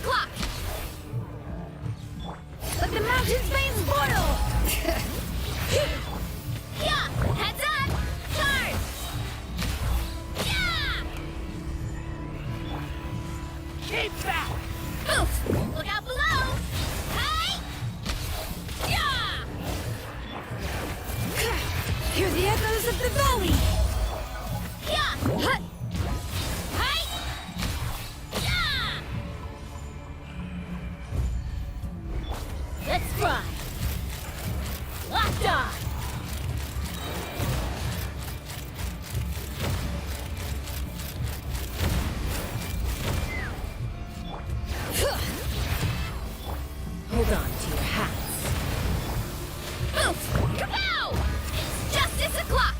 o'clock! Let the mountain's veins boil! Yeah! Heads up! Charge! Yeah! Keep back! Oof! Look out below! Hey! Yeah! Hear the echoes of the valley! Yeah! Hut! Hey! Yeah! Let's fly! Locked on! Hold on to your hats. Oof! Kapow! It's justice o'clock!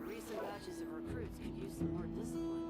Recent batches of recruits could use some more discipline.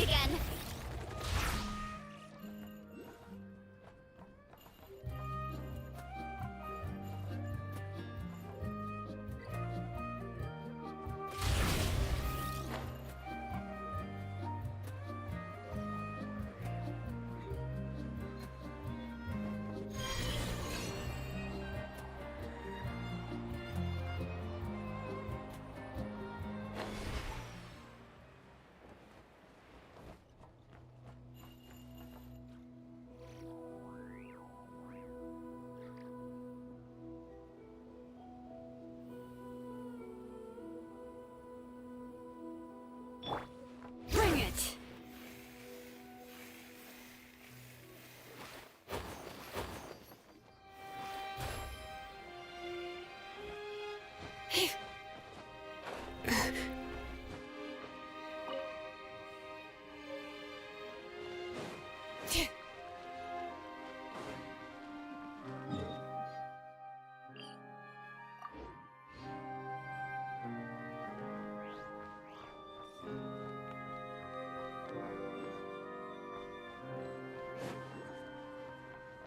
again! Bring it!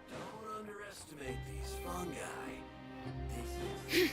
Don't underestimate these fungi. This is...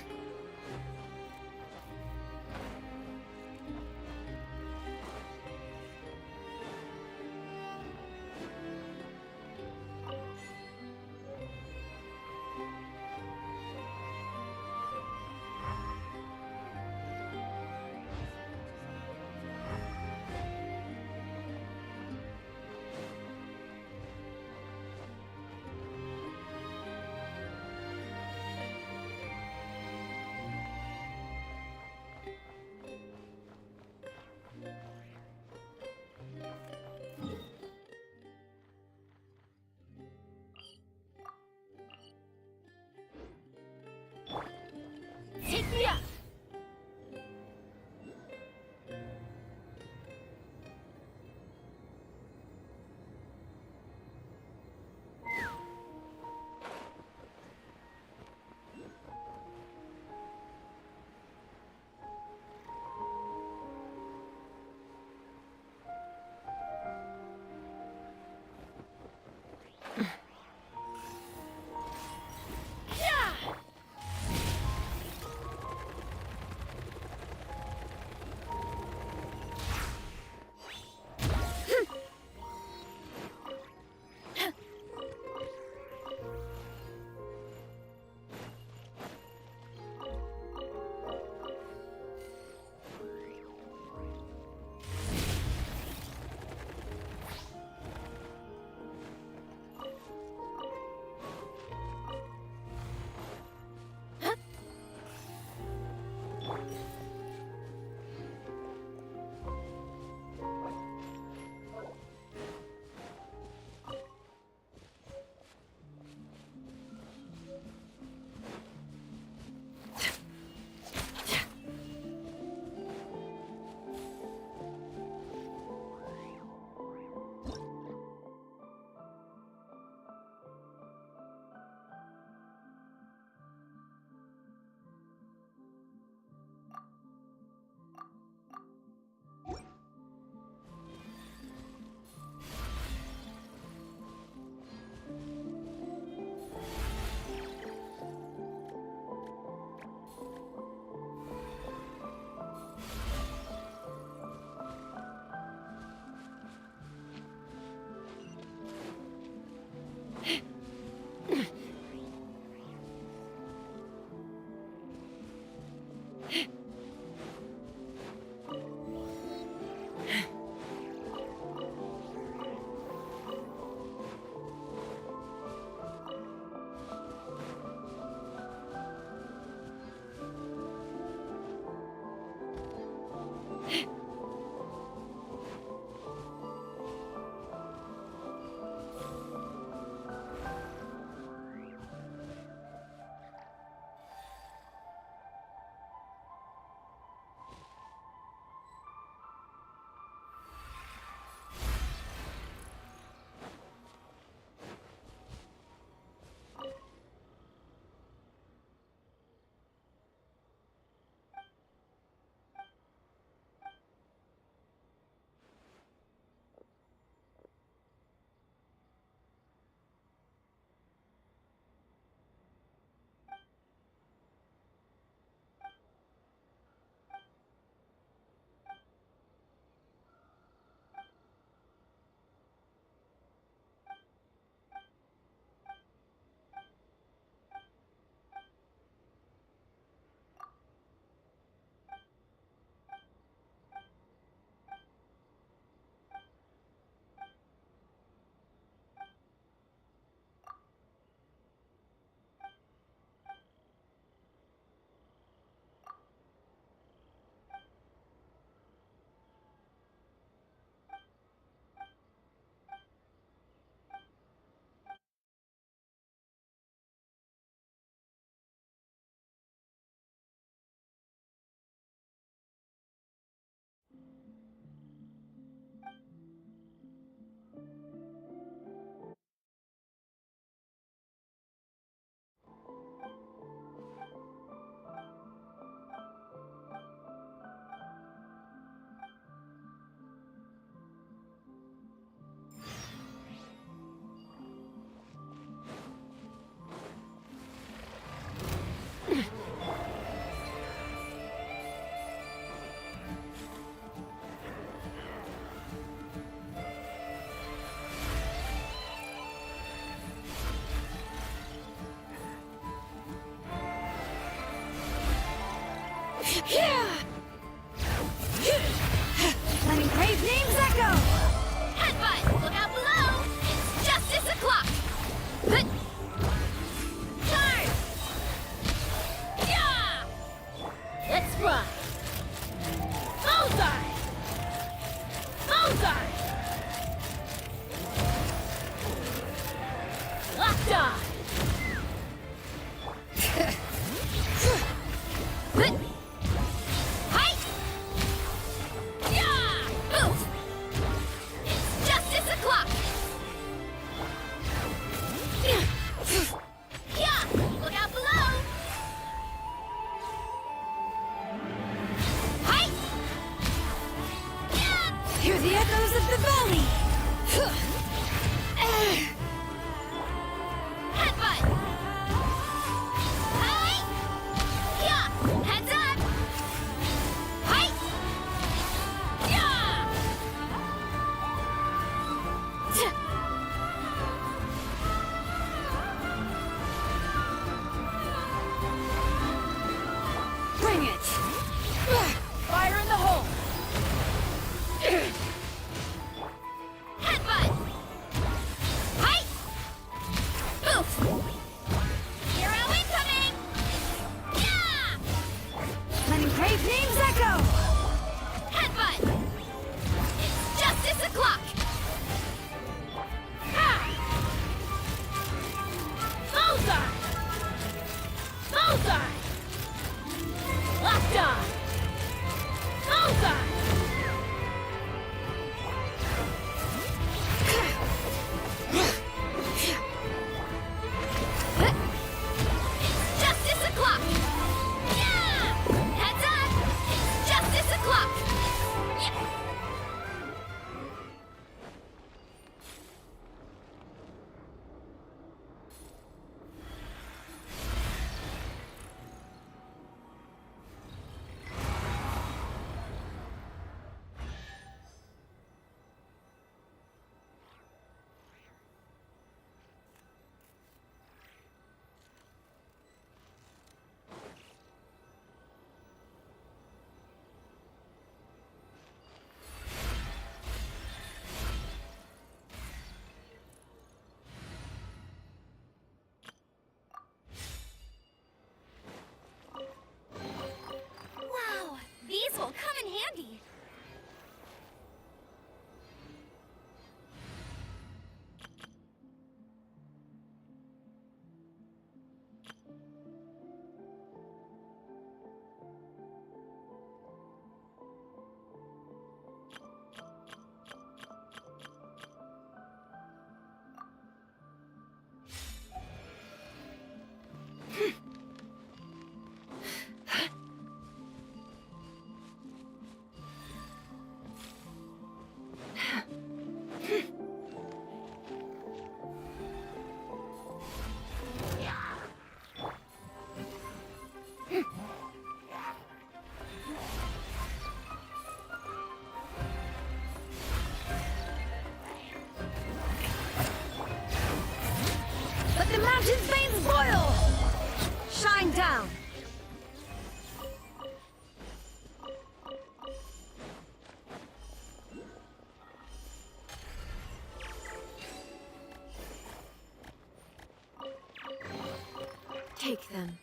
Take them.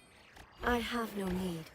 I have no need.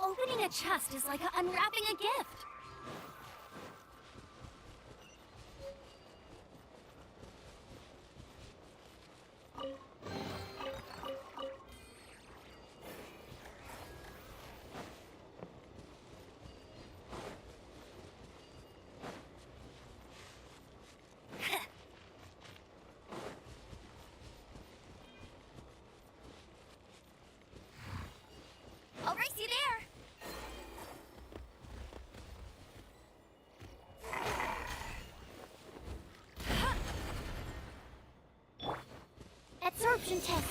Opening a chest is like unwrapping a gift. I'll race you there. Absorption test.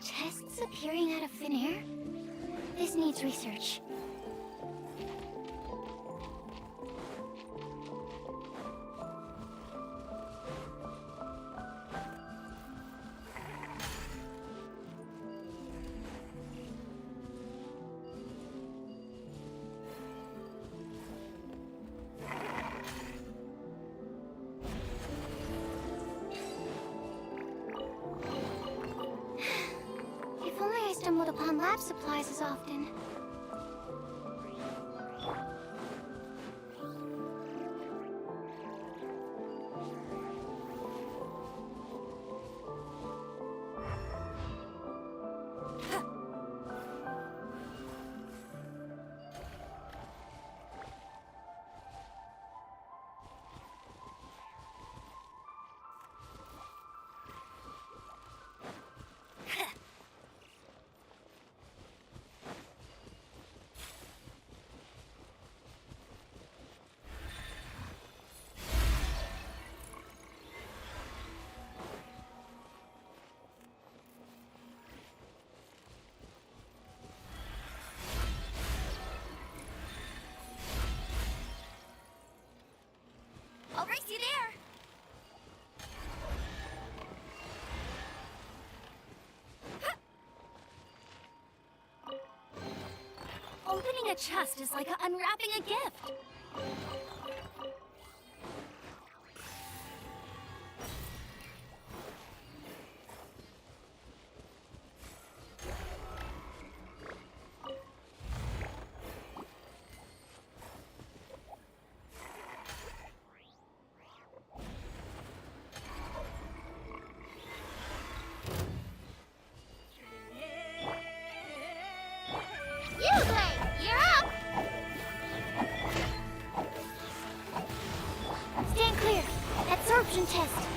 Chests appearing out of thin air? This needs research. If only I stumbled upon lab supplies as often. a chest is like unwrapping a gift. You're up! Stand clear. Absorption test.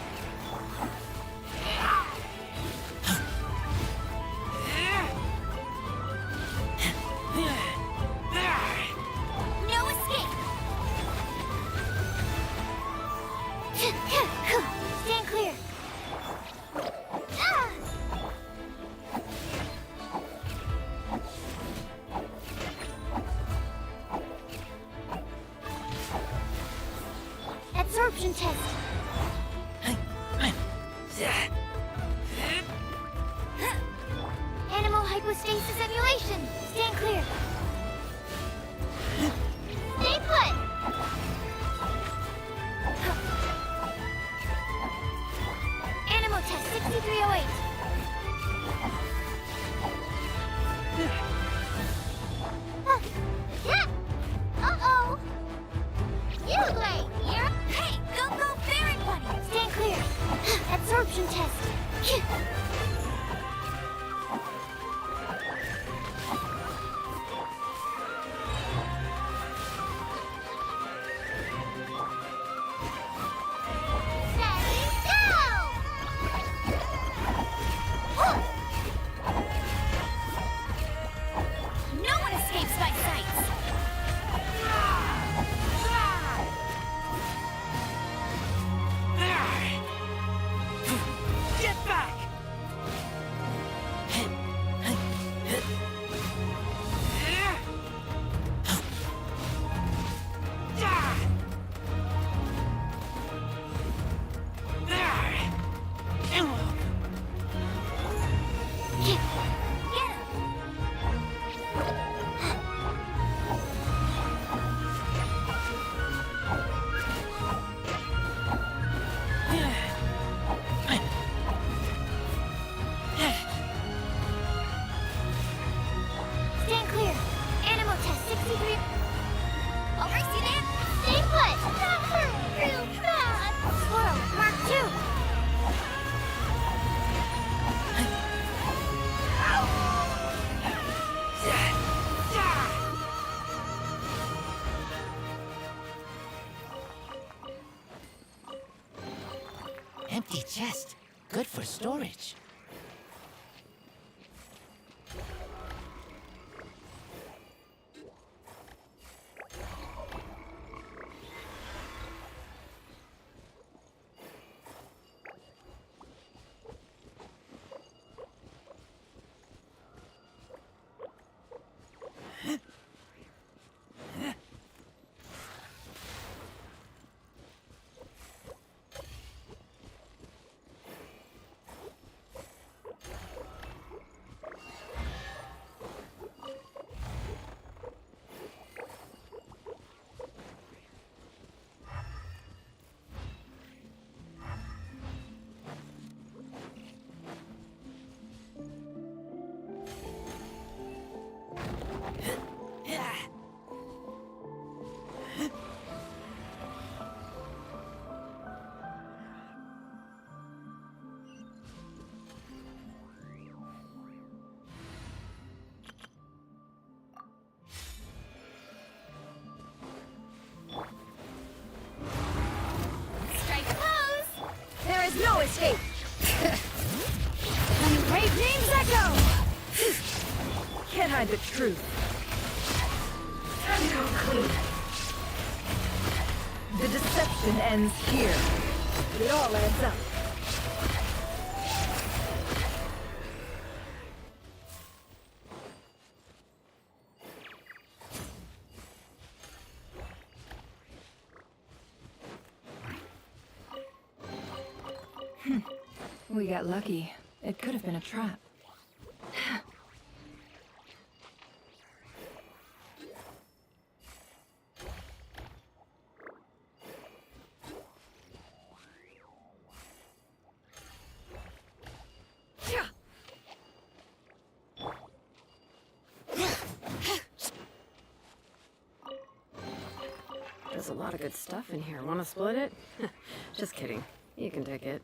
No escape. Stand clear. Absorption test. Animal hypostasis emulation. Stand clear. Stay put. Animal test 6308. Uh-oh. You great. You're... Hey, go, fairy bunny. Stand clear. Absorption test. No one escapes my sights! Get back! Get him! Stand clear. Animal test 63. I'll race you there. Stay put. That hurt real bad. Squirrel, Mark 2. Empty chest. Good for storage. Strike pose! There is no escape! And brave names echo! Can't hide the truth. Time to go clean. The deception ends here. It all adds up. We got lucky. It could have been a trap. There's a lot of good stuff in here. Want to split it? Just kidding. You can take it.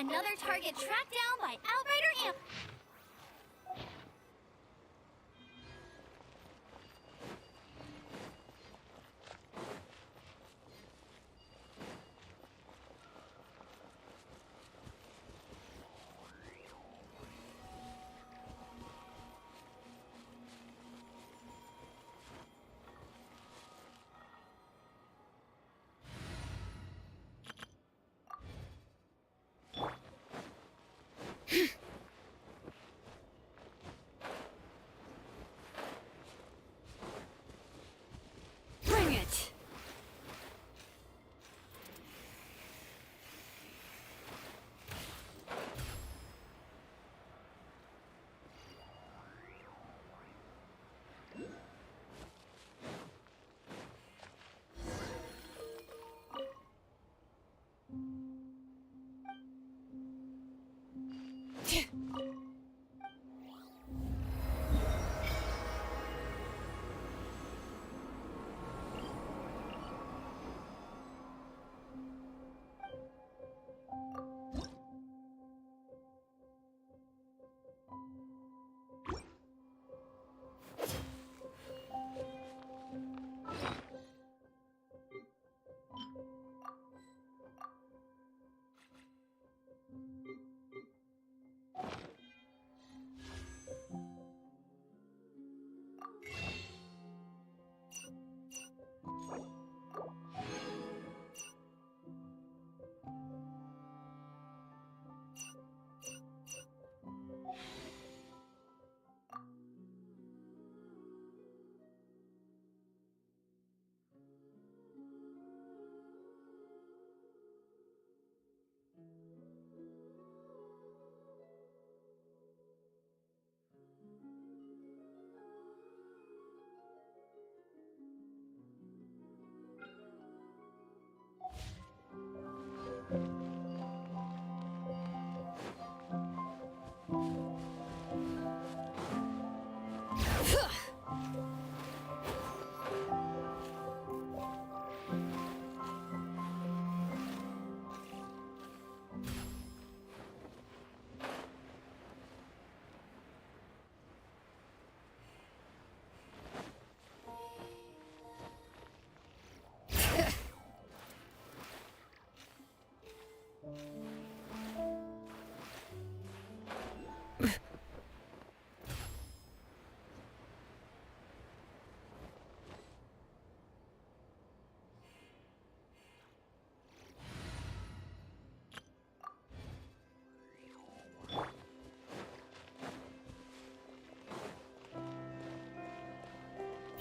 Another target tracked down by Outrider Amp.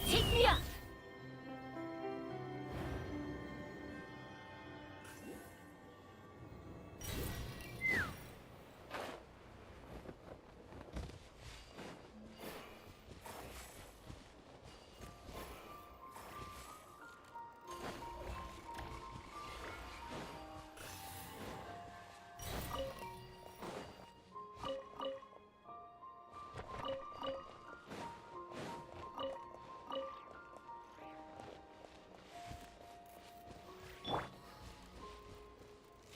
Take me up!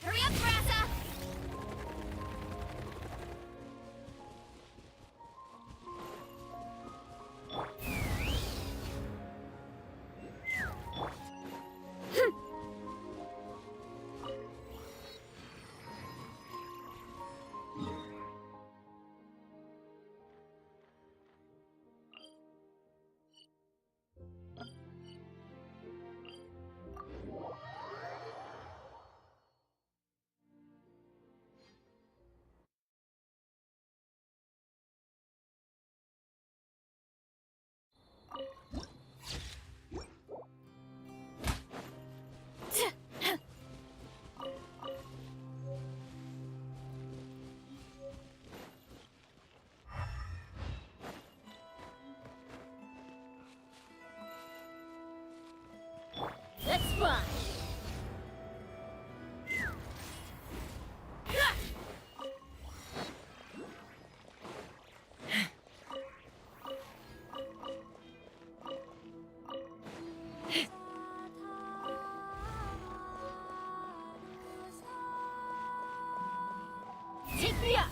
Hurry up, Brassa! Let's run! Take me up!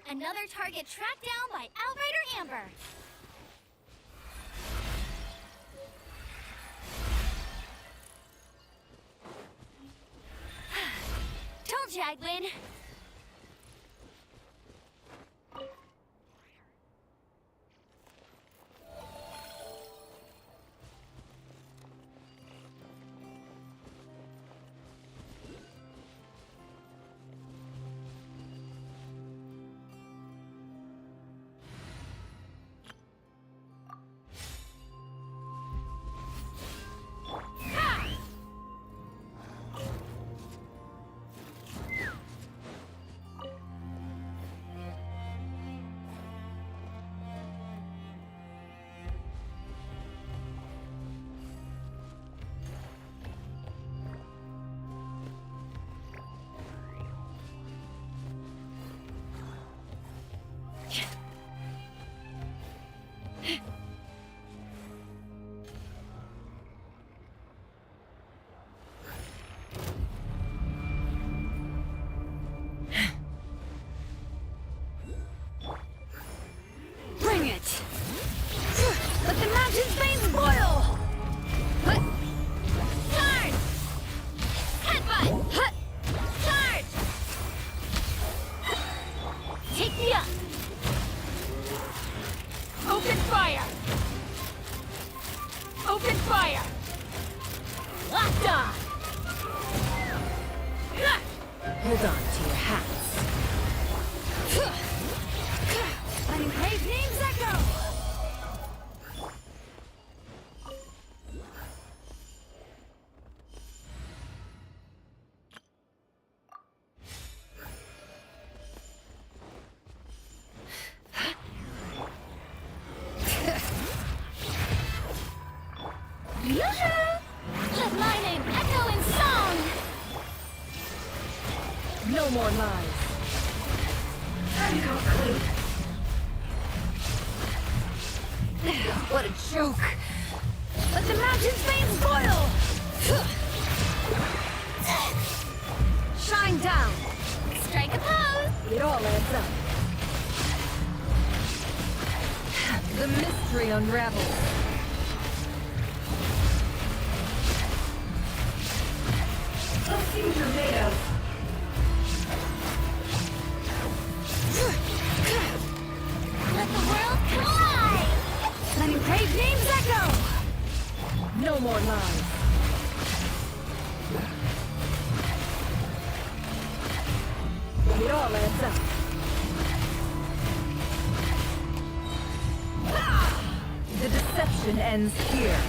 Another target tracked down by Outrider Amber. Told you I'd win. Bring it! Let the mountain's veins boil! Charge! Headbutt! Charge! Take me up! Open fire! Open fire! Locked on! Hold on to your hats. Letting brave names echo! Let my name echo in song! No more lies. Time to go clean. What a joke! Let the mountain's veins boil! Shine down! Strike a pose! It all adds up. The mystery unravels. Let's see what you're made of. Let the world come alive! Letting brave names echo! No more lies. It all adds up. The deception ends here.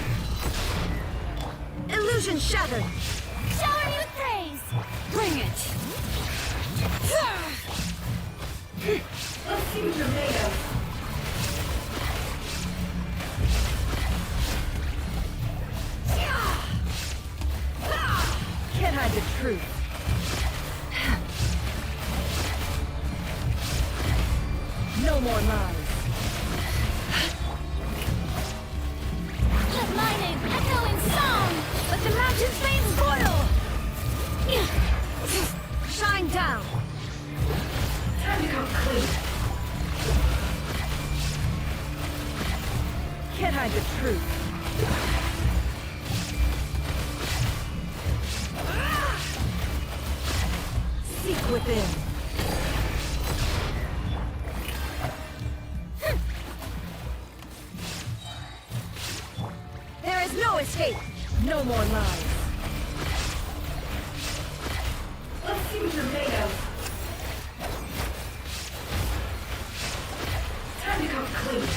Illusion shattered! Shower me with praise! Bring it! Let's see what you're made of. Can't hide the truth. No more lies. Let my name echo in song! Let the mountain's veins boil! Shine down! Time to go clean. Can't hide the truth. Seek within. There is no escape. No more lies. Let's see what you're made of. Time to go clean.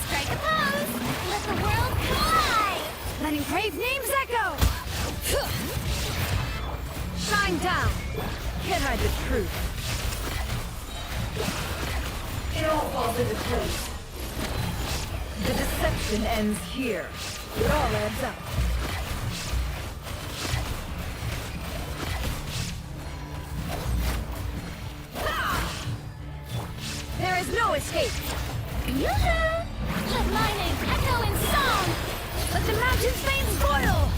Strike a pose! Let the world come alive! Letting brave names echo. Shine down. Can't hide the truth. It all falls into place. The deception ends here. It all adds up. There is no escape. Yoo-hoo! Let my name echo in song! Let the mountain's veins boil.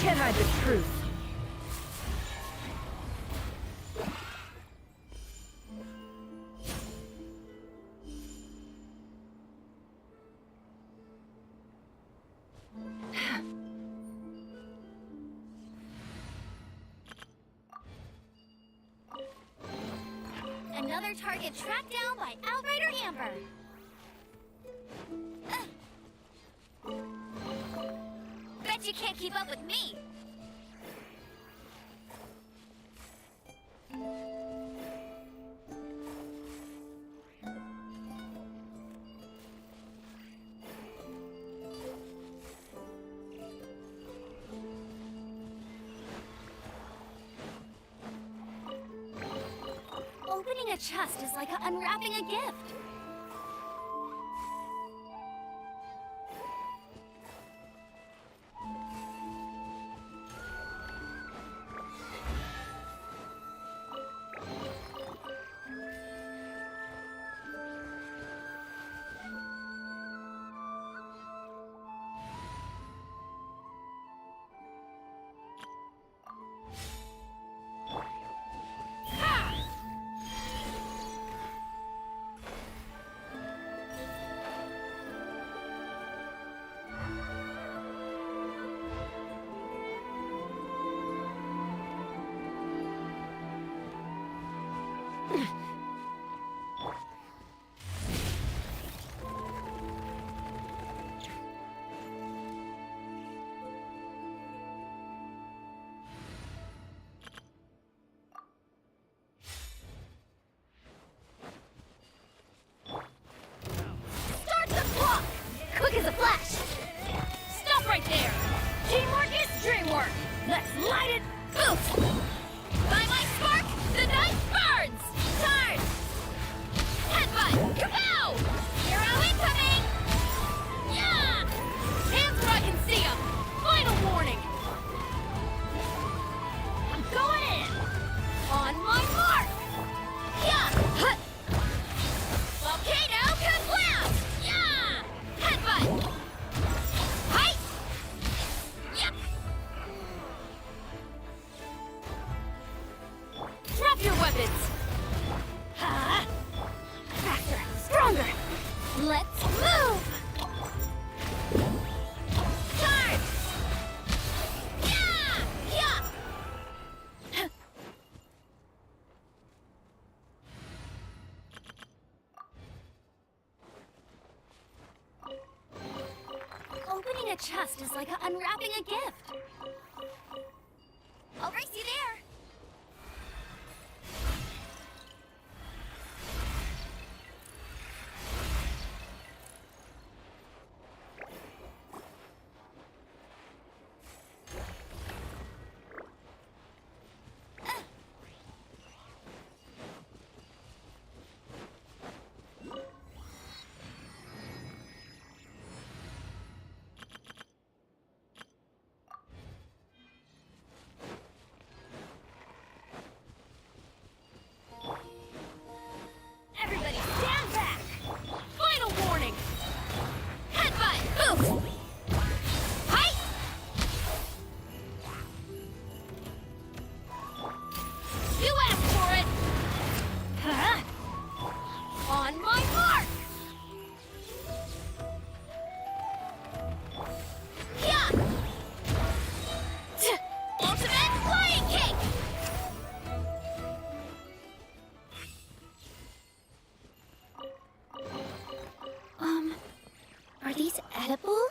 Can't hide the truth. Another target tracked down by Outrider Amber. Bet you can't keep up with me. Opening a chest is like unwrapping a gift. Start the clock! Quick as a flash! Stop right there! Teamwork is dreamwork! Let's light it! Poof! By my spark, the night burns! Turn! Headbutt! Kapow! Hero incoming! Yeah! Hands where I can see 'em! Final warning! I'm going in! On my mark! Yeah! Hut! Volcano kablam! Yeah! Headbutt! Height! Yep! Drop your weapons! Ha! Faster! Stronger! Let's move! Turn! Yeah! Yeah! Opening a chest is like unwrapping a gift. I'll race you there. Everybody stand back! Final warning! Headbutt! Oof! Height! You asked for it! Huh? On my mark! Yeah! Ultimate flying kick! Are these edible?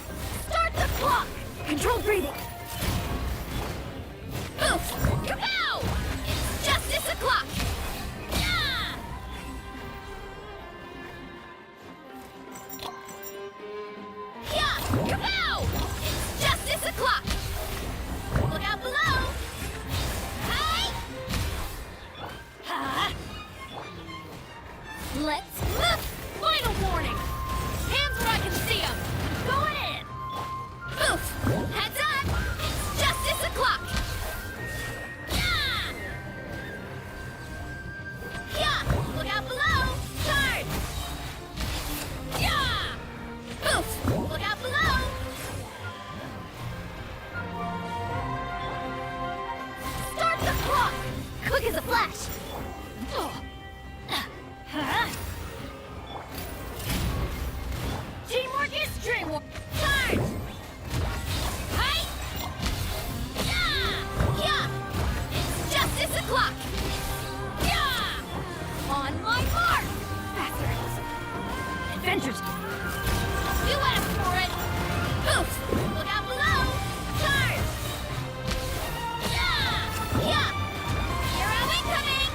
more. Start the clock. Controlled breathing. Oof! Kapow! It's justice o'clock. Yeah! Yeah! Kapow! It's justice o'clock. Look out below. Hi! Ha! Let's move! Final warning! Hands where I can see them! Going in! Oof! Heads up! It's justice o'clock! Yeah! Yeah! Look out below! Charge! Yeah! Oof! Look out below! Start the clock! Quick as a flash! Ugh. Huh? Teamwork is dreamwork. Charge! Hi! Yeah! Yeah! It's justice o'clock! Yeah! On my mark! Bastards! Adventures! You asked for it! Oof! Look out below! Charge! Yeah! Yeah! Hero incoming!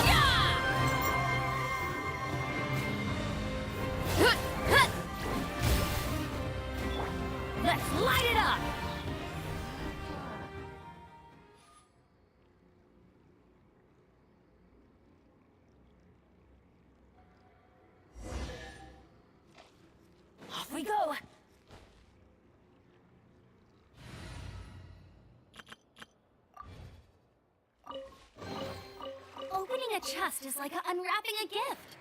Yeah! Hut! Hut! Let's light it up! Off we go! Opening a chest is like unwrapping a gift.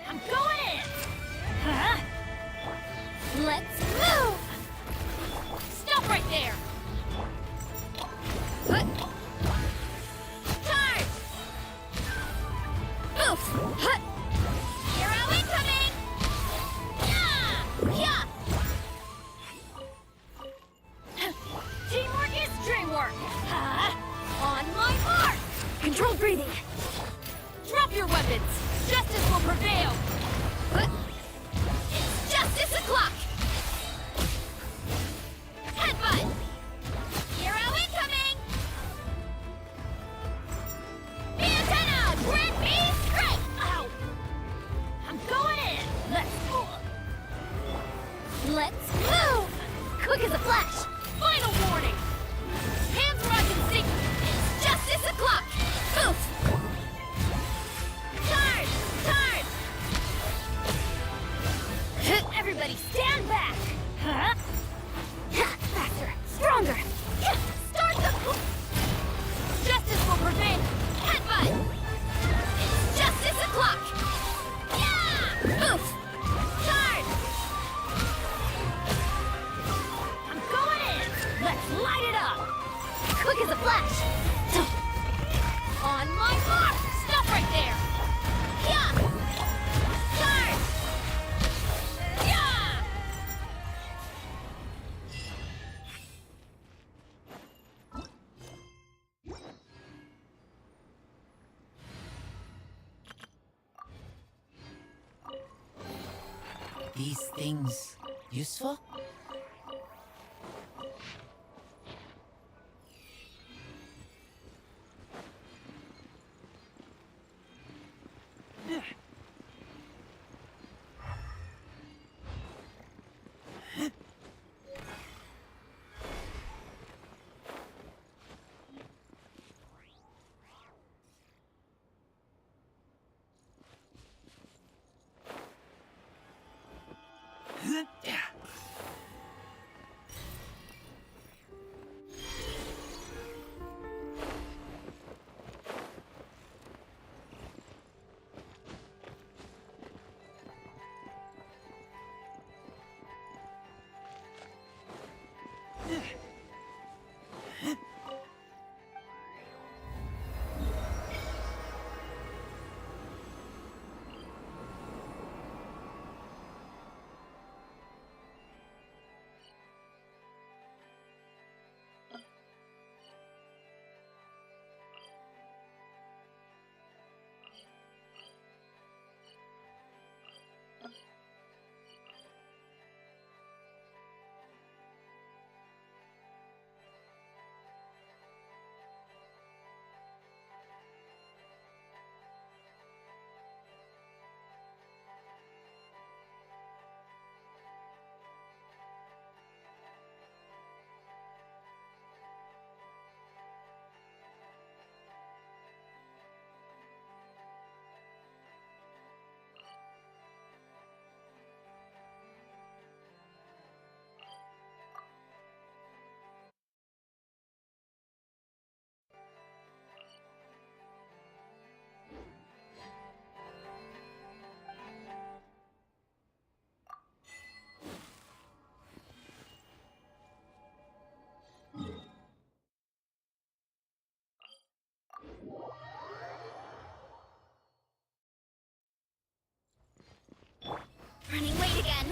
I'm going in! Huh? Let's move! Stop right there! Hut. Charge! Oof! Hut. Hero incoming! Yeah! Yeah! Teamwork is dreamwork! Huh? On my mark! Controlled breathing! Drop your weapons! Justice will prevail! It's justice o'clock! Headbutt! Hero incoming! Antenna! Grand beam strike! Ow! I'm going in! Let's move! Quick as a flash! Final warning! Hands where I can see! It's justice o'clock! Oof! Charge! Charge! Everybody stand back! Huh? Faster! Stronger! Start the... Justice will prevail! Headbutt! It's justice o'clock! Yeah! Oof! Charge! I'm going in! Let's light it up! Quick as a flash! On my mark! Stop right there! Yeah! Charge! Yeah! These things useful? Running late again.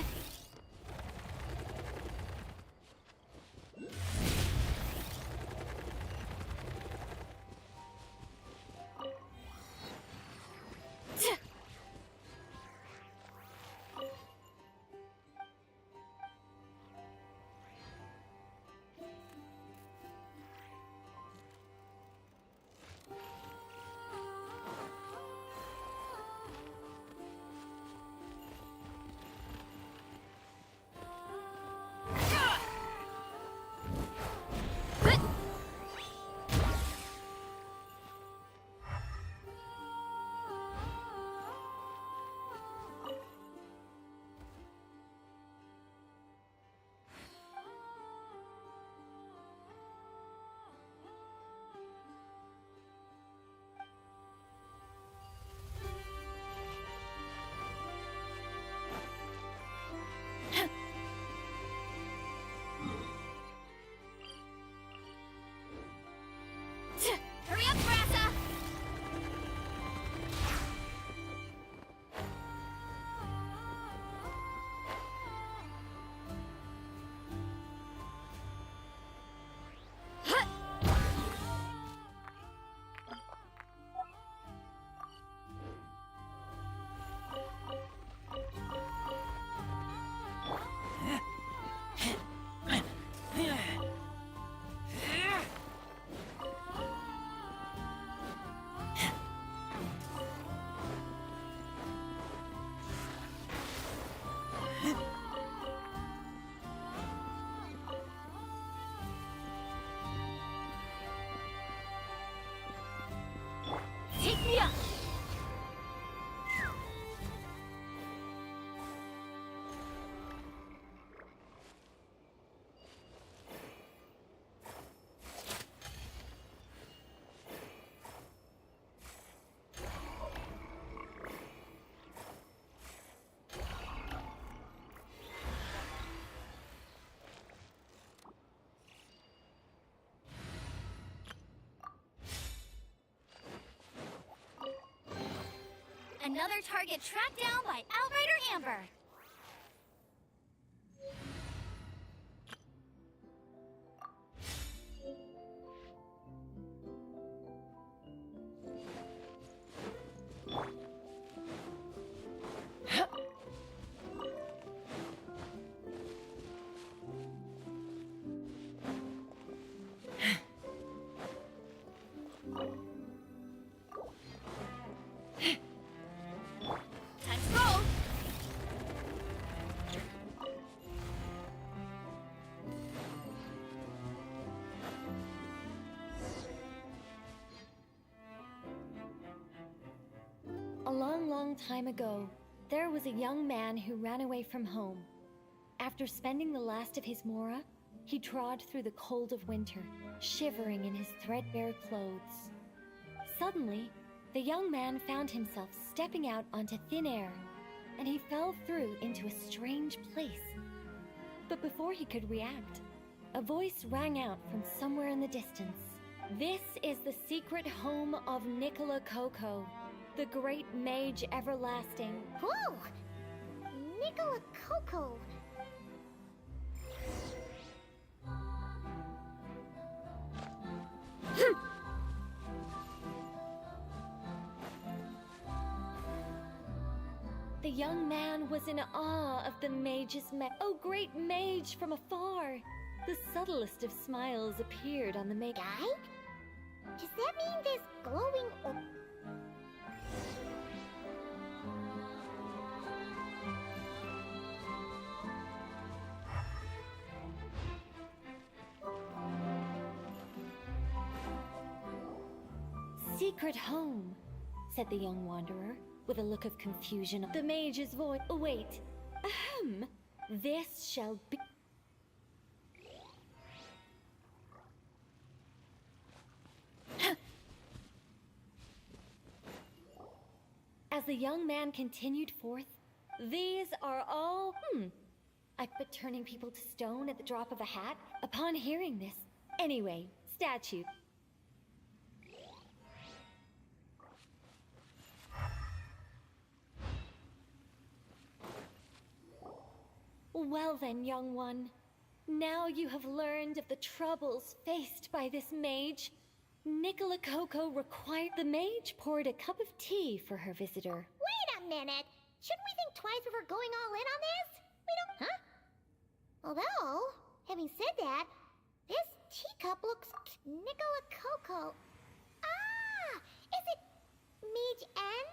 Hurry up, Brassa! Take me up! Another target tracked down by Outrider Amber. Time to roll! A long, long time ago, there was a young man who ran away from home. After spending the last of his Mora, he trod through the cold of winter, shivering in his threadbare clothes. Suddenly, the young man found himself stepping out onto thin air, and he fell through into a strange place. But before he could react, a voice rang out from somewhere in the distance. This is the secret home of Nicola Coco, the great mage everlasting. Whoa! Nicola Coco. The young man was in awe of the mage's Oh, great mage from afar! The subtlest of smiles appeared on the mage. Guy? Does that mean this glowing Secret home, said the young wanderer, with a look of confusion. The mage's voice. Oh, wait. Ahem. This shall be. As the young man continued forth, these are all. But turning people to stone at the drop of a hat? Upon hearing this. Anyway, statue. Well then, young one. Now you have learned of the troubles faced by this mage. Nicola Coco required the mage poured a cup of tea for her visitor. Wait a minute! Shouldn't we think twice before going all in on this? We don't, huh? Although, having said that, this teacup looks Nicola Coco. Ah! Is it Mage N?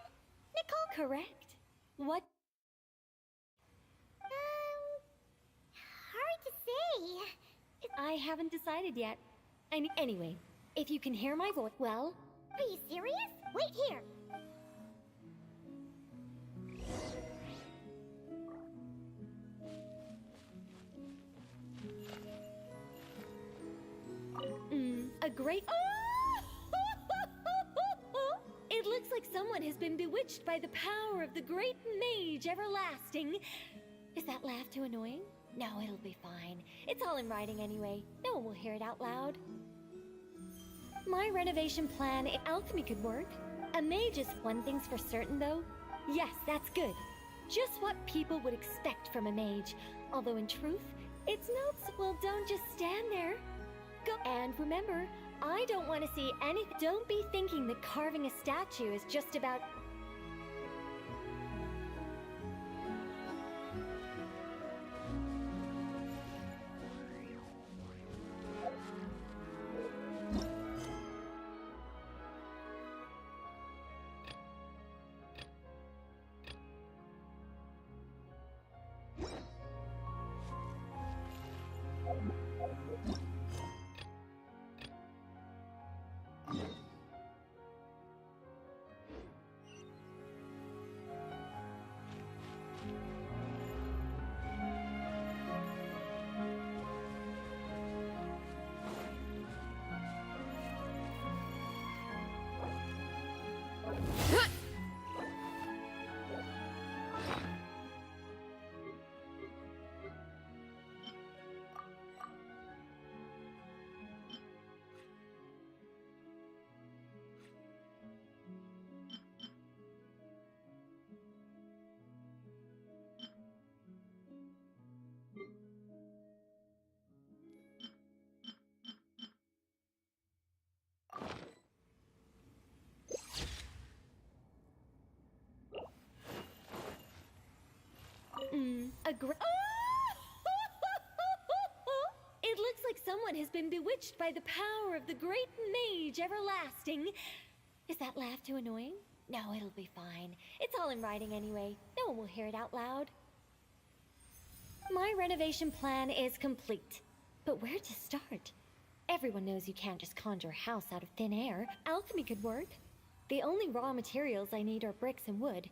Nicole? Correct. What? Hard to say. I haven't decided yet. Anyway, if you can hear my voice, well... Are you serious? Wait here. A great... It looks like someone has been bewitched by the power of the great mage everlasting. Is that laugh too annoying? No, it'll be fine. It's all in writing anyway. No one will hear it out loud. My renovation plan, alchemy could work. A mage is one thing's for certain, though. Yes, that's good. Just what people would expect from a mage. Although in truth, it's not so... Well, don't just stand there. Go. And remember, I don't want to see anything. Don't be thinking that carving a statue is just about... It looks like someone has been bewitched by the power of the great mage everlasting. Is that laugh too annoying? No, it'll be fine. It's all in writing anyway. No one will hear it out loud. My renovation plan is complete. But where to start? Everyone knows you can't just conjure a house out of thin air. Alchemy could work. The only raw materials I need are bricks and wood.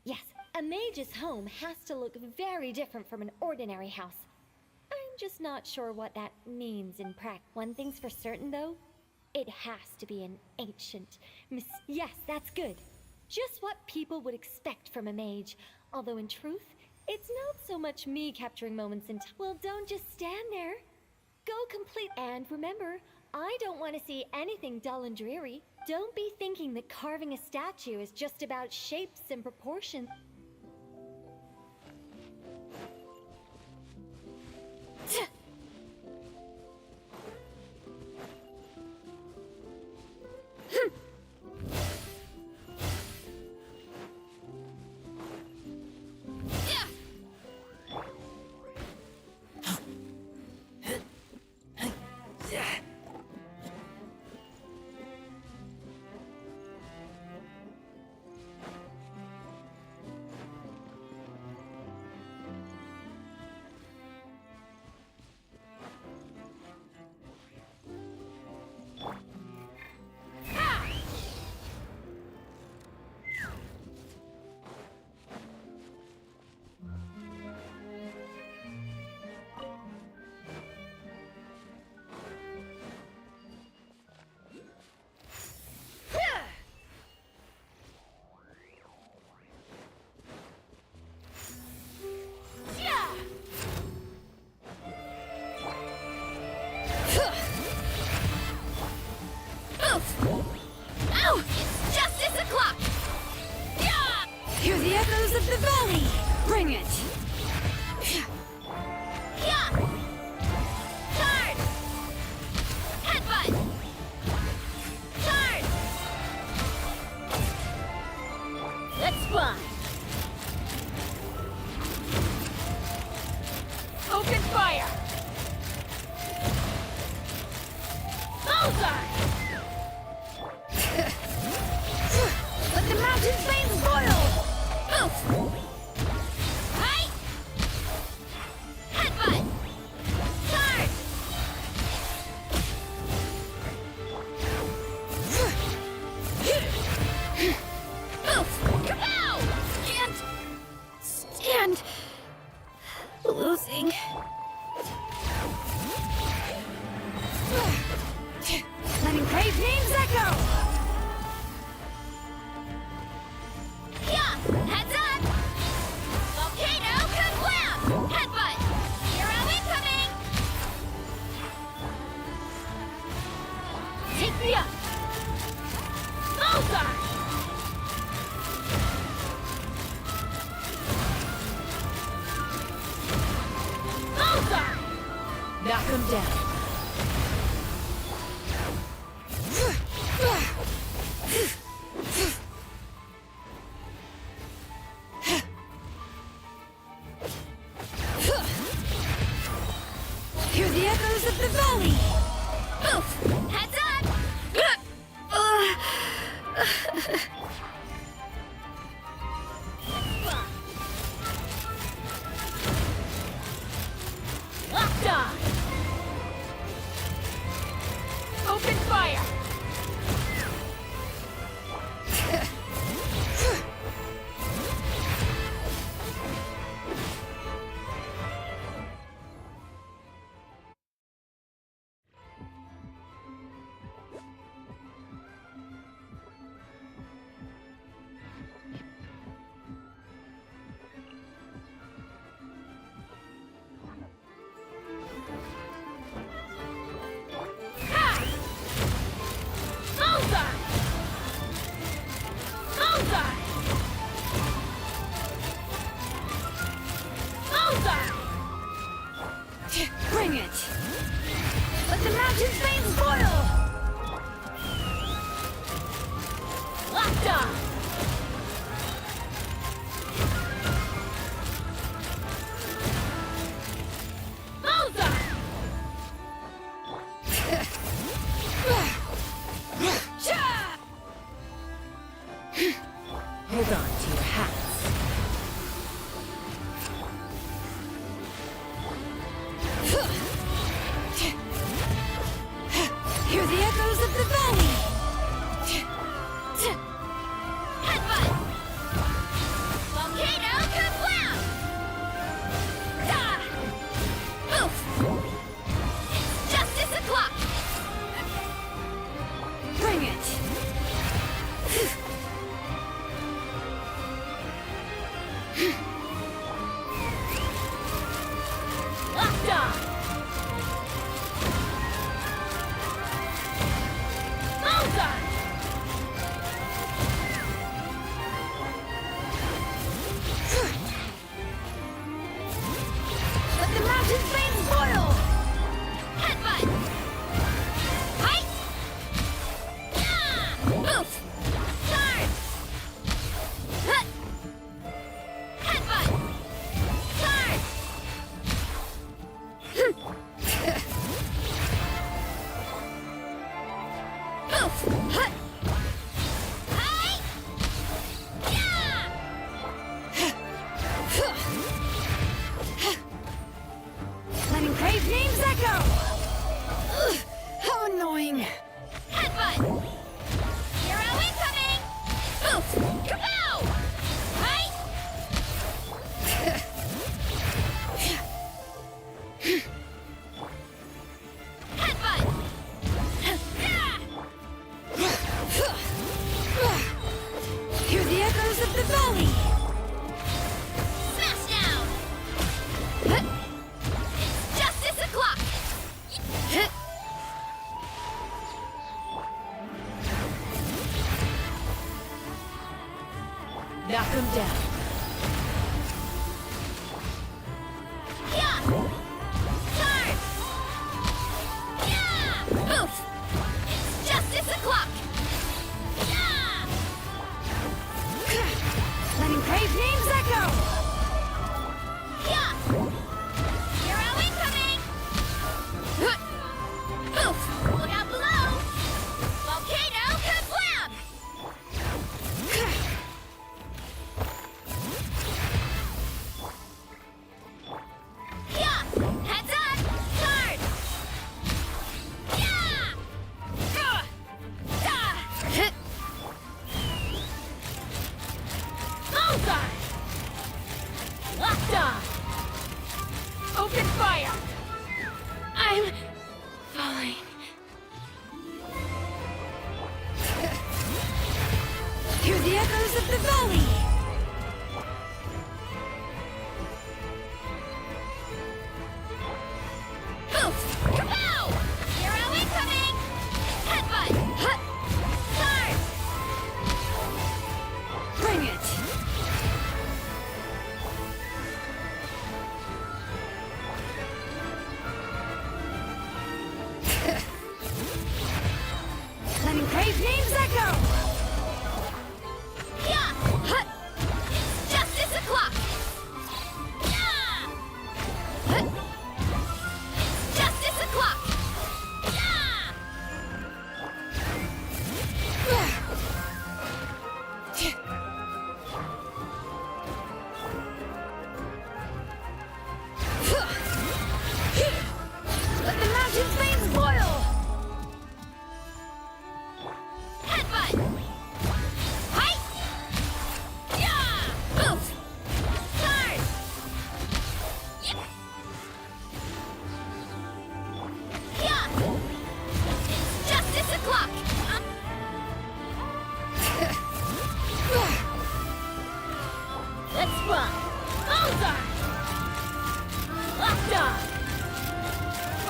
Yes, A mage's home has to look very different from an ordinary house. I'm just not sure what that means in practice. One thing's for certain, though. It has to be an ancient... Yes, that's good. Just what people would expect from a mage. Although in truth, it's not so much me capturing moments in time. Well, don't just stand there. Go complete. And remember, I don't want to see anything dull and dreary. Don't be thinking that carving a statue is just about shapes and proportions. Oh, it's justice o'clock! Yeah! Hear the echoes of the valley! Bring it! Yeah! Charge! Headbutt! Charge! Let's fly! Open fire! Bullseye! Let the mountain flames boil! Oof! Right! Headbutt! Charge! Oof! Kapow! Can't stand losing. Letting brave names echo! Yeah! Heads up! Volcano kablam! Headbutt! Hero incoming! Take me up! Bullseye! Bullseye! Knock them down. Hear the echoes of the valley! Oof! Heads up! Locked on! Open fire! Ha! Bullseye! Bullseye! Bullseye! Bring it! Let the mountain flames boil! Locked on! Bullseye! Hold on to your hats. Hear the echoes of the valley! Headbutt! Volcano Knock him down. Yeah! Charge! Yeah! Oof! It's justice o'clock! Yeah! Letting brave names echo! Yeah! Hero incoming! Oof! Look out below! Volcano kablam! Yeah! Heads up! Charge! Yeah! Bullseye! Locked on! Open fire! I'm falling. Hear the echoes of the valley! Poof! Kapow! Hero incoming! Headbutt! Charge! Bring it! Letting brave names echo! Yeah! It's justice o'clock! Yeah! It's justice o'clock! Yeah! Let the mountain flames boil! Headbutt! Hi! Yeah! Poof! Charge! Yeah! Yeah! It's justice o'clock! Let's run! Bullseye! Locked on!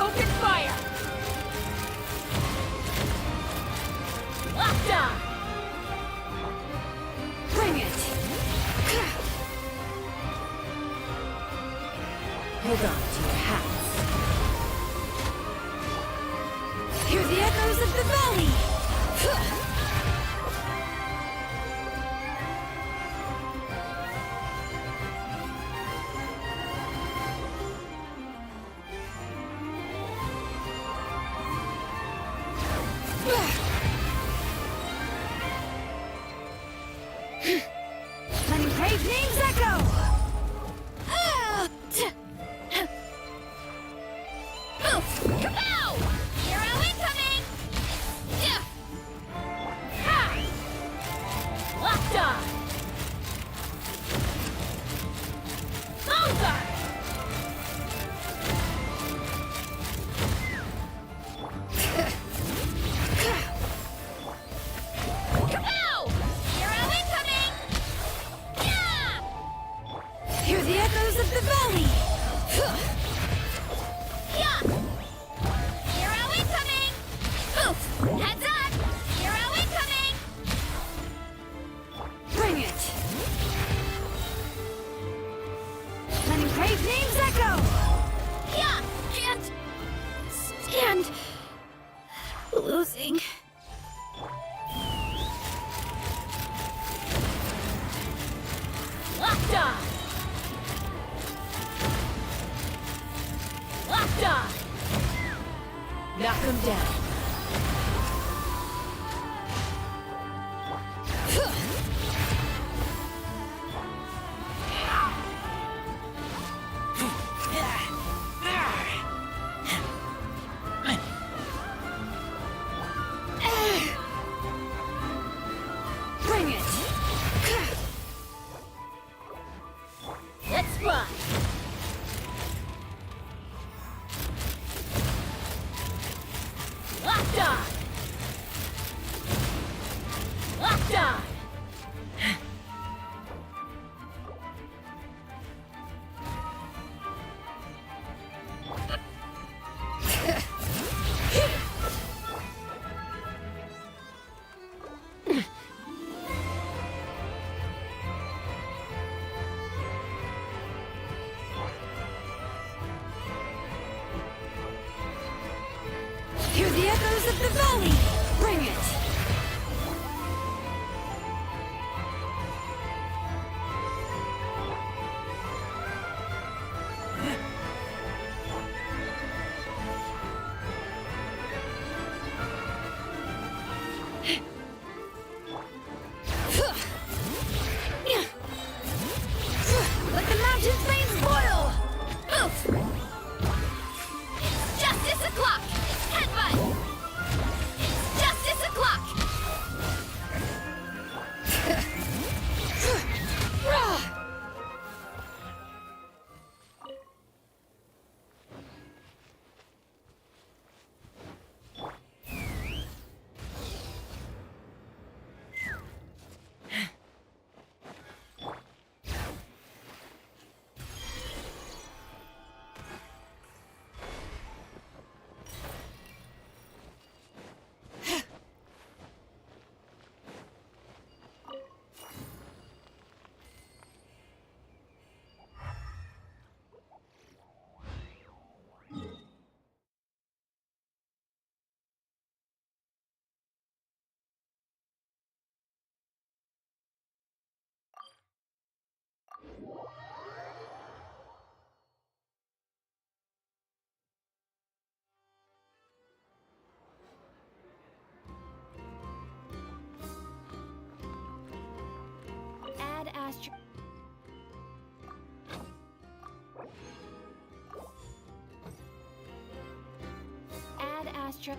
Open fire! Locked on! Bring it! Hold on to your hats. Hear the echoes of the valley! Letting brave names echo! Poof! Kapow! Hero incoming! Yeah! Ha! Locked on! Bullseye! Kapow! Hero incoming! Yeah! Hear the echoes of the valley! Yeah! Hero incoming! Poof! Heads up! Hero incoming! Bring it! Letting brave names echo! Yeah! Can't stand losing. Locked on! Locked on! Knock him down. Bring it! Let's run! Locked on! Locked on! Add Astro. Add Astro.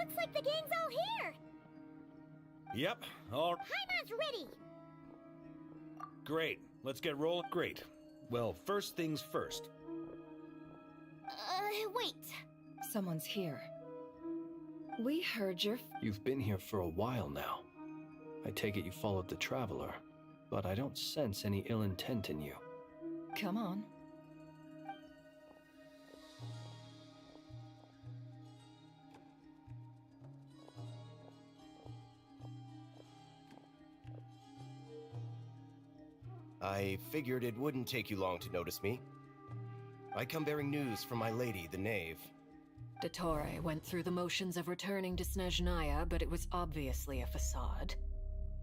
Looks like the gang's all here! Yep, all Paimon's ready! great. Let's get rolling. Great. Well, first things first. Wait. Someone's here. We heard your... You've been here for a while now. I take it you followed the Traveler, but I don't sense any ill intent in you. Come on. I figured it wouldn't take you long to notice me. I come bearing news from my lady, the Knave. Dottore went through the motions of returning to Snezhnaya, but it was obviously a facade.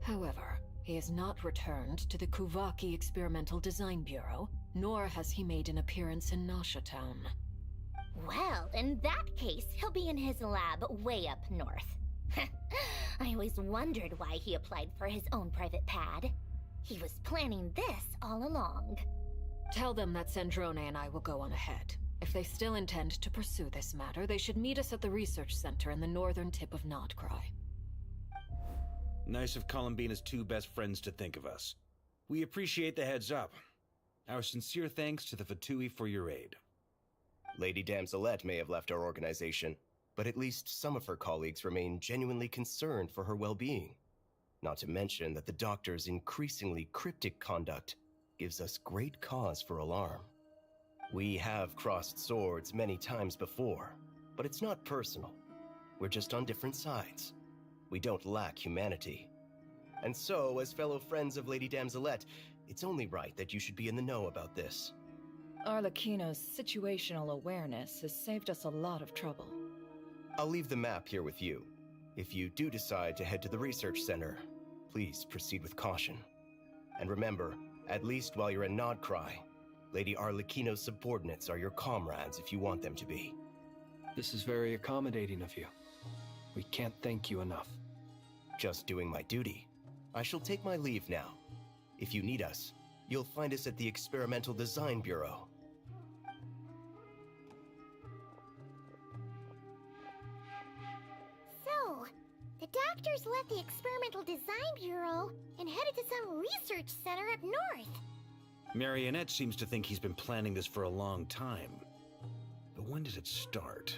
However, he has not returned to the Kuvaki Experimental Design Bureau, nor has he made an appearance in Nasha Town. Well, in that case, he'll be in his lab way up north. I always wondered why he applied for his own private pad. He was planning this all along. Tell them that Sandrone and I will go on ahead. If they still intend to pursue this matter, they should meet us at the research center in the northern tip of Nodcry. Nice of Columbina's two best friends to think of us. We appreciate the heads up. Our sincere thanks to the Fatui for your aid. Lady Damselette may have left our organization, but at least some of her colleagues remain genuinely concerned for her well-being. Not to mention that the Doctor's increasingly cryptic conduct gives us great cause for alarm. We have crossed swords many times before, but it's not personal. We're just on different sides. We don't lack humanity. And so, as fellow friends of Lady Damselette, it's only right that you should be in the know about this. Arlecchino's situational awareness has saved us a lot of trouble. I'll leave the map here with you. If you do decide to head to the research center, please proceed with caution. And remember, at least while you're in Nodcry, Lady Arlecchino's subordinates are your comrades if you want them to be. This is very accommodating of you. We can't thank you enough. Just doing my duty. I shall take my leave now. If you need us, you'll find us at the Experimental Design Bureau. So, the doctors left the Experimental Design Bureau and headed to some research center up north. Marionette seems to think he's been planning this for a long time. But when did it start?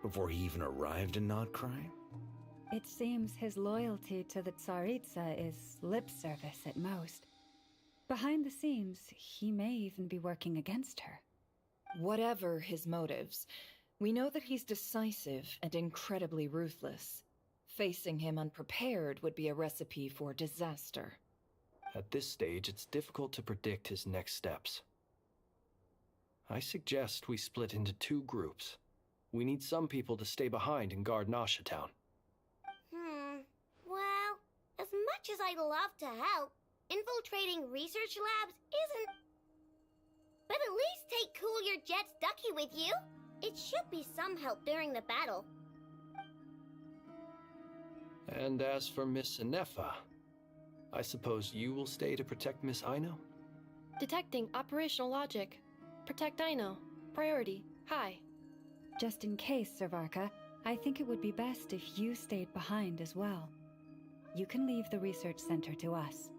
Before he even arrived in Nodcry? It seems his loyalty to the Tsaritsa is lip service at most. Behind the scenes, he may even be working against her. Whatever his motives, we know that he's decisive and incredibly ruthless. Facing him unprepared would be a recipe for disaster. At this stage, it's difficult to predict his next steps. I suggest we split into two groups. We need some people to stay behind and guard Nasha Town. Well, as much as I'd love to help, infiltrating research labs isn't... But at least take Cool Your Jet's Ducky with you. It should be some help during the battle. And as for Miss Inefa, I suppose you will stay to protect Miss Aino? Detecting operational logic. Protect Aino. Priority. High. Just in case, Servarka, I think it would be best if you stayed behind as well. You can leave the research center to us.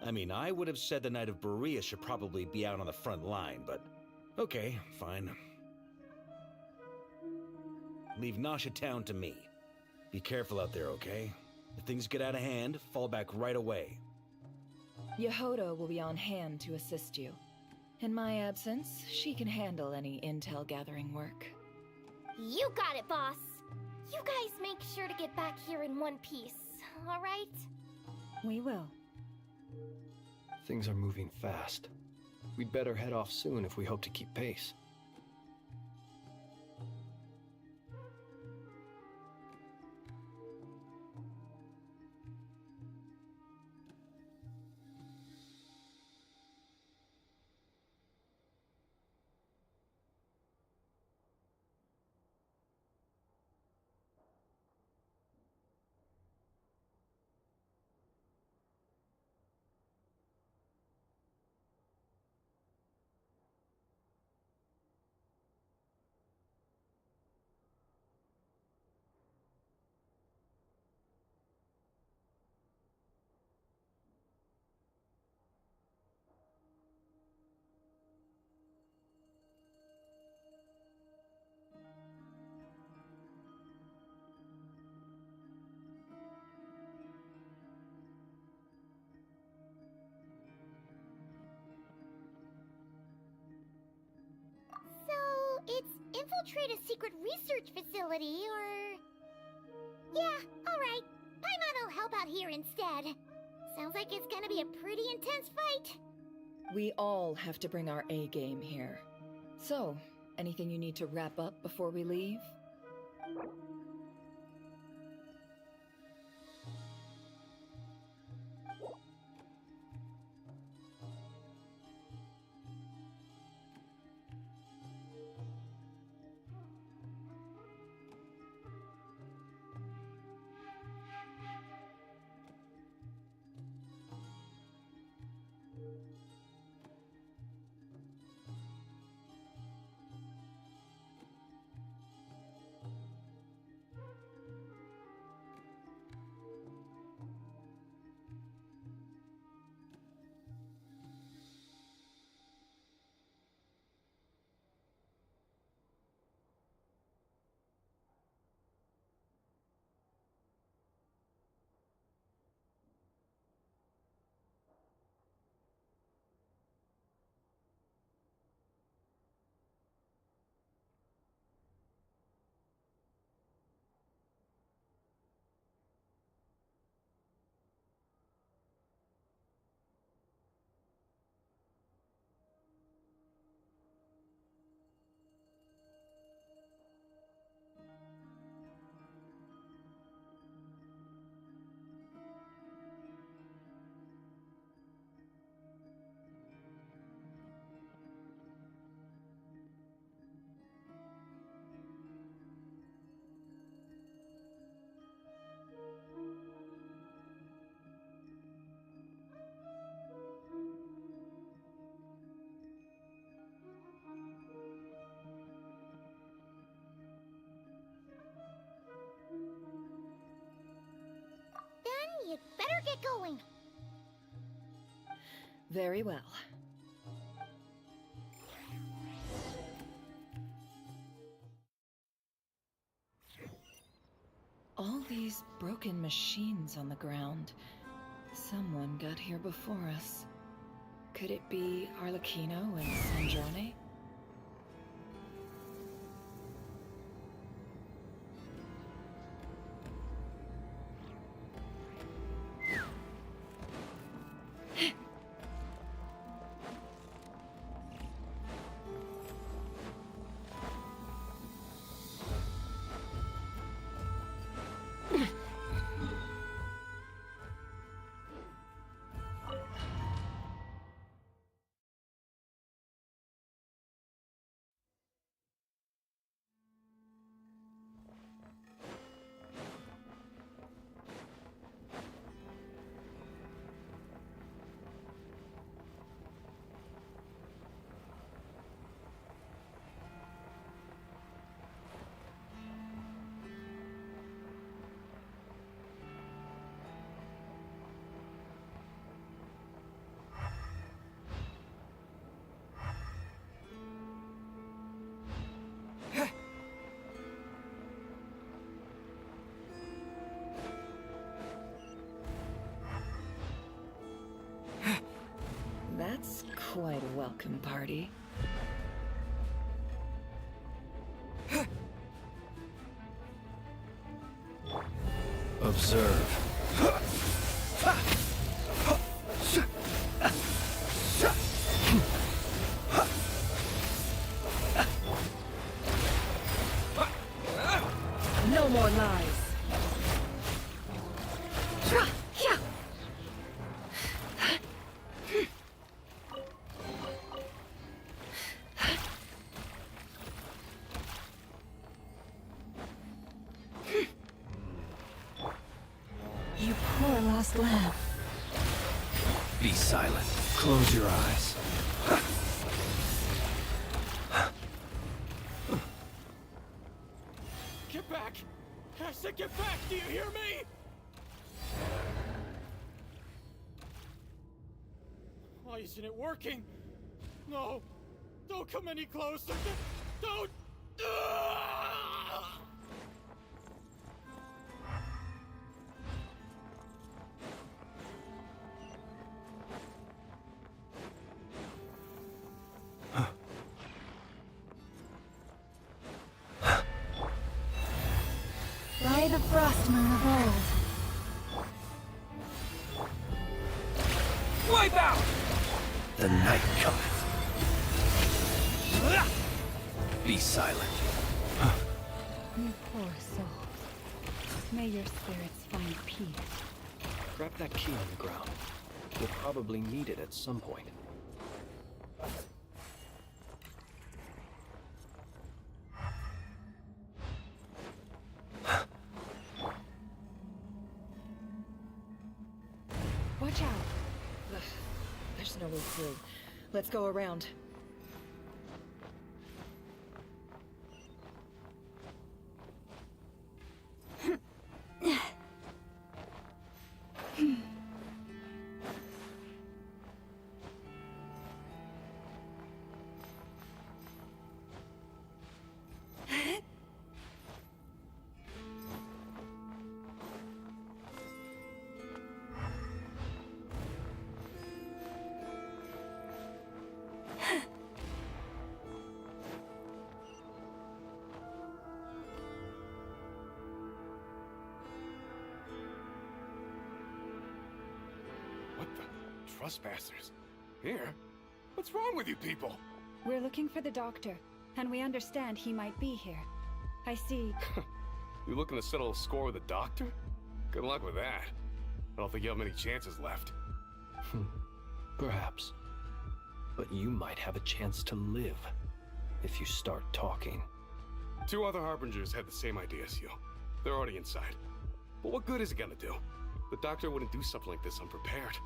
I mean, I would have said the Knight of Berea should probably be out on the front line, but okay, fine. Leave Nasha Town to me. Be careful out there, okay? If things get out of hand, fall back right away. Yehoda will be on hand to assist you. In my absence, she can handle any intel gathering work. You got it, boss. You guys make sure to get back here in one piece, all right? We will. Things are moving fast. We'd better head off soon if we hope to keep pace. It's infiltrate a secret research facility, or... Yeah, alright. Paimon will help out here instead. Sounds like it's gonna be a pretty intense fight. We all have to bring our A game here. So, anything you need to wrap up before we leave? Then you'd better get going. Very well. All these broken machines on the ground. Someone got here before us. Could it be Arlecchino and Sangione? That's quite a welcome party. Observe. No more lies. You poor lost lamb. Be silent. Close your eyes. Get back! I said get back! Do you hear me? Why isn't it working? No! Don't come any closer! Don't! By the Frostmoon of old. Wipe out! The night cometh. Be silent. You poor souls. May your spirits find peace. Grab that key on the ground. We'll probably need it at some point. Watch out! Ugh, there's no way through. Let's go around. What the? Trespassers? Here? What's wrong with you people? We're looking for the doctor, and we understand he might be here. I see. You looking to settle a score with the doctor? Good luck with that. I don't think you have many chances left. Perhaps. But you might have a chance to live if you start talking. 2 other Harbingers had the same idea as you. They're already inside. But what good is it gonna do? The doctor wouldn't do something like this unprepared.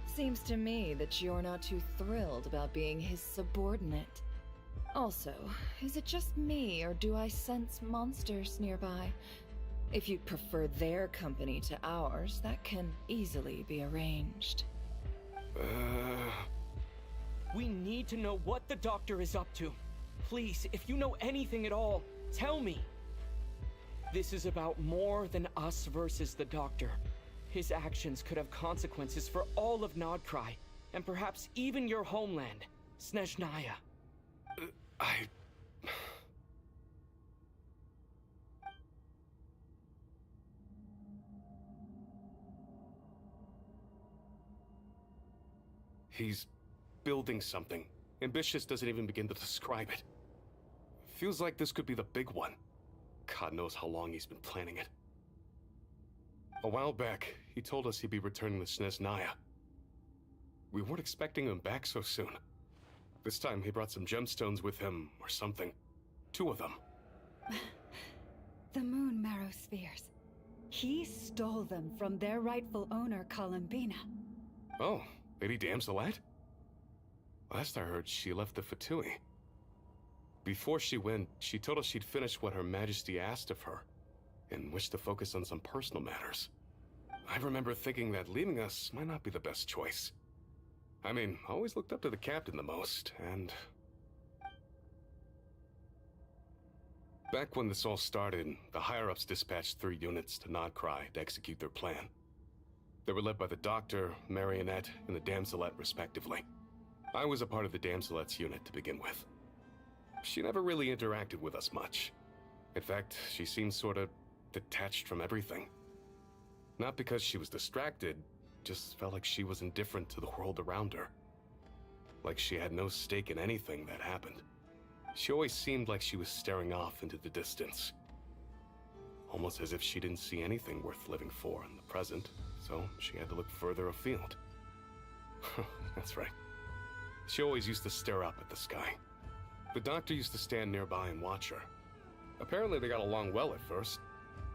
Seems to me that you're not too thrilled about being his subordinate. Also, is it just me, or do I sense monsters nearby? If you'd prefer their company to ours, that can easily be arranged. We need to know what the doctor is up to. Please, if you know anything at all, tell me. This is about more than us versus the doctor. His actions could have consequences for all of Nodcry, and perhaps even your homeland, Snezhnaya. He's building something. Ambitious doesn't even begin to describe it. Feels like this could be the big one. God knows how long he's been planning it. A while back, he told us he'd be returning to Snezhnaya. We weren't expecting him back so soon. This time he brought some gemstones with him, or something. 2 of them. The moon marrow spheres. He stole them from their rightful owner, Columbina. Oh, Lady Damselet? Last I heard, she left the Fatui. Before she went, she told us she'd finished what Her Majesty asked of her, and wished to focus on some personal matters. I remember thinking that leaving us might not be the best choice. I mean, I always looked up to the captain the most, and... Back when this all started, the higher-ups dispatched 3 units to Nodcry to execute their plan. They were led by the Doctor, Marionette, and the Damselet, respectively. I was a part of the Damselet's unit to begin with. She never really interacted with us much. In fact, she seemed sort of detached from everything. Not because she was distracted, just felt like she was indifferent to the world around her. Like she had no stake in anything that happened. She always seemed like she was staring off into the distance. Almost as if she didn't see anything worth living for in the present, so she had to look further afield. That's right. She always used to stare up at the sky. The Doctor used to stand nearby and watch her. Apparently they got along well at first,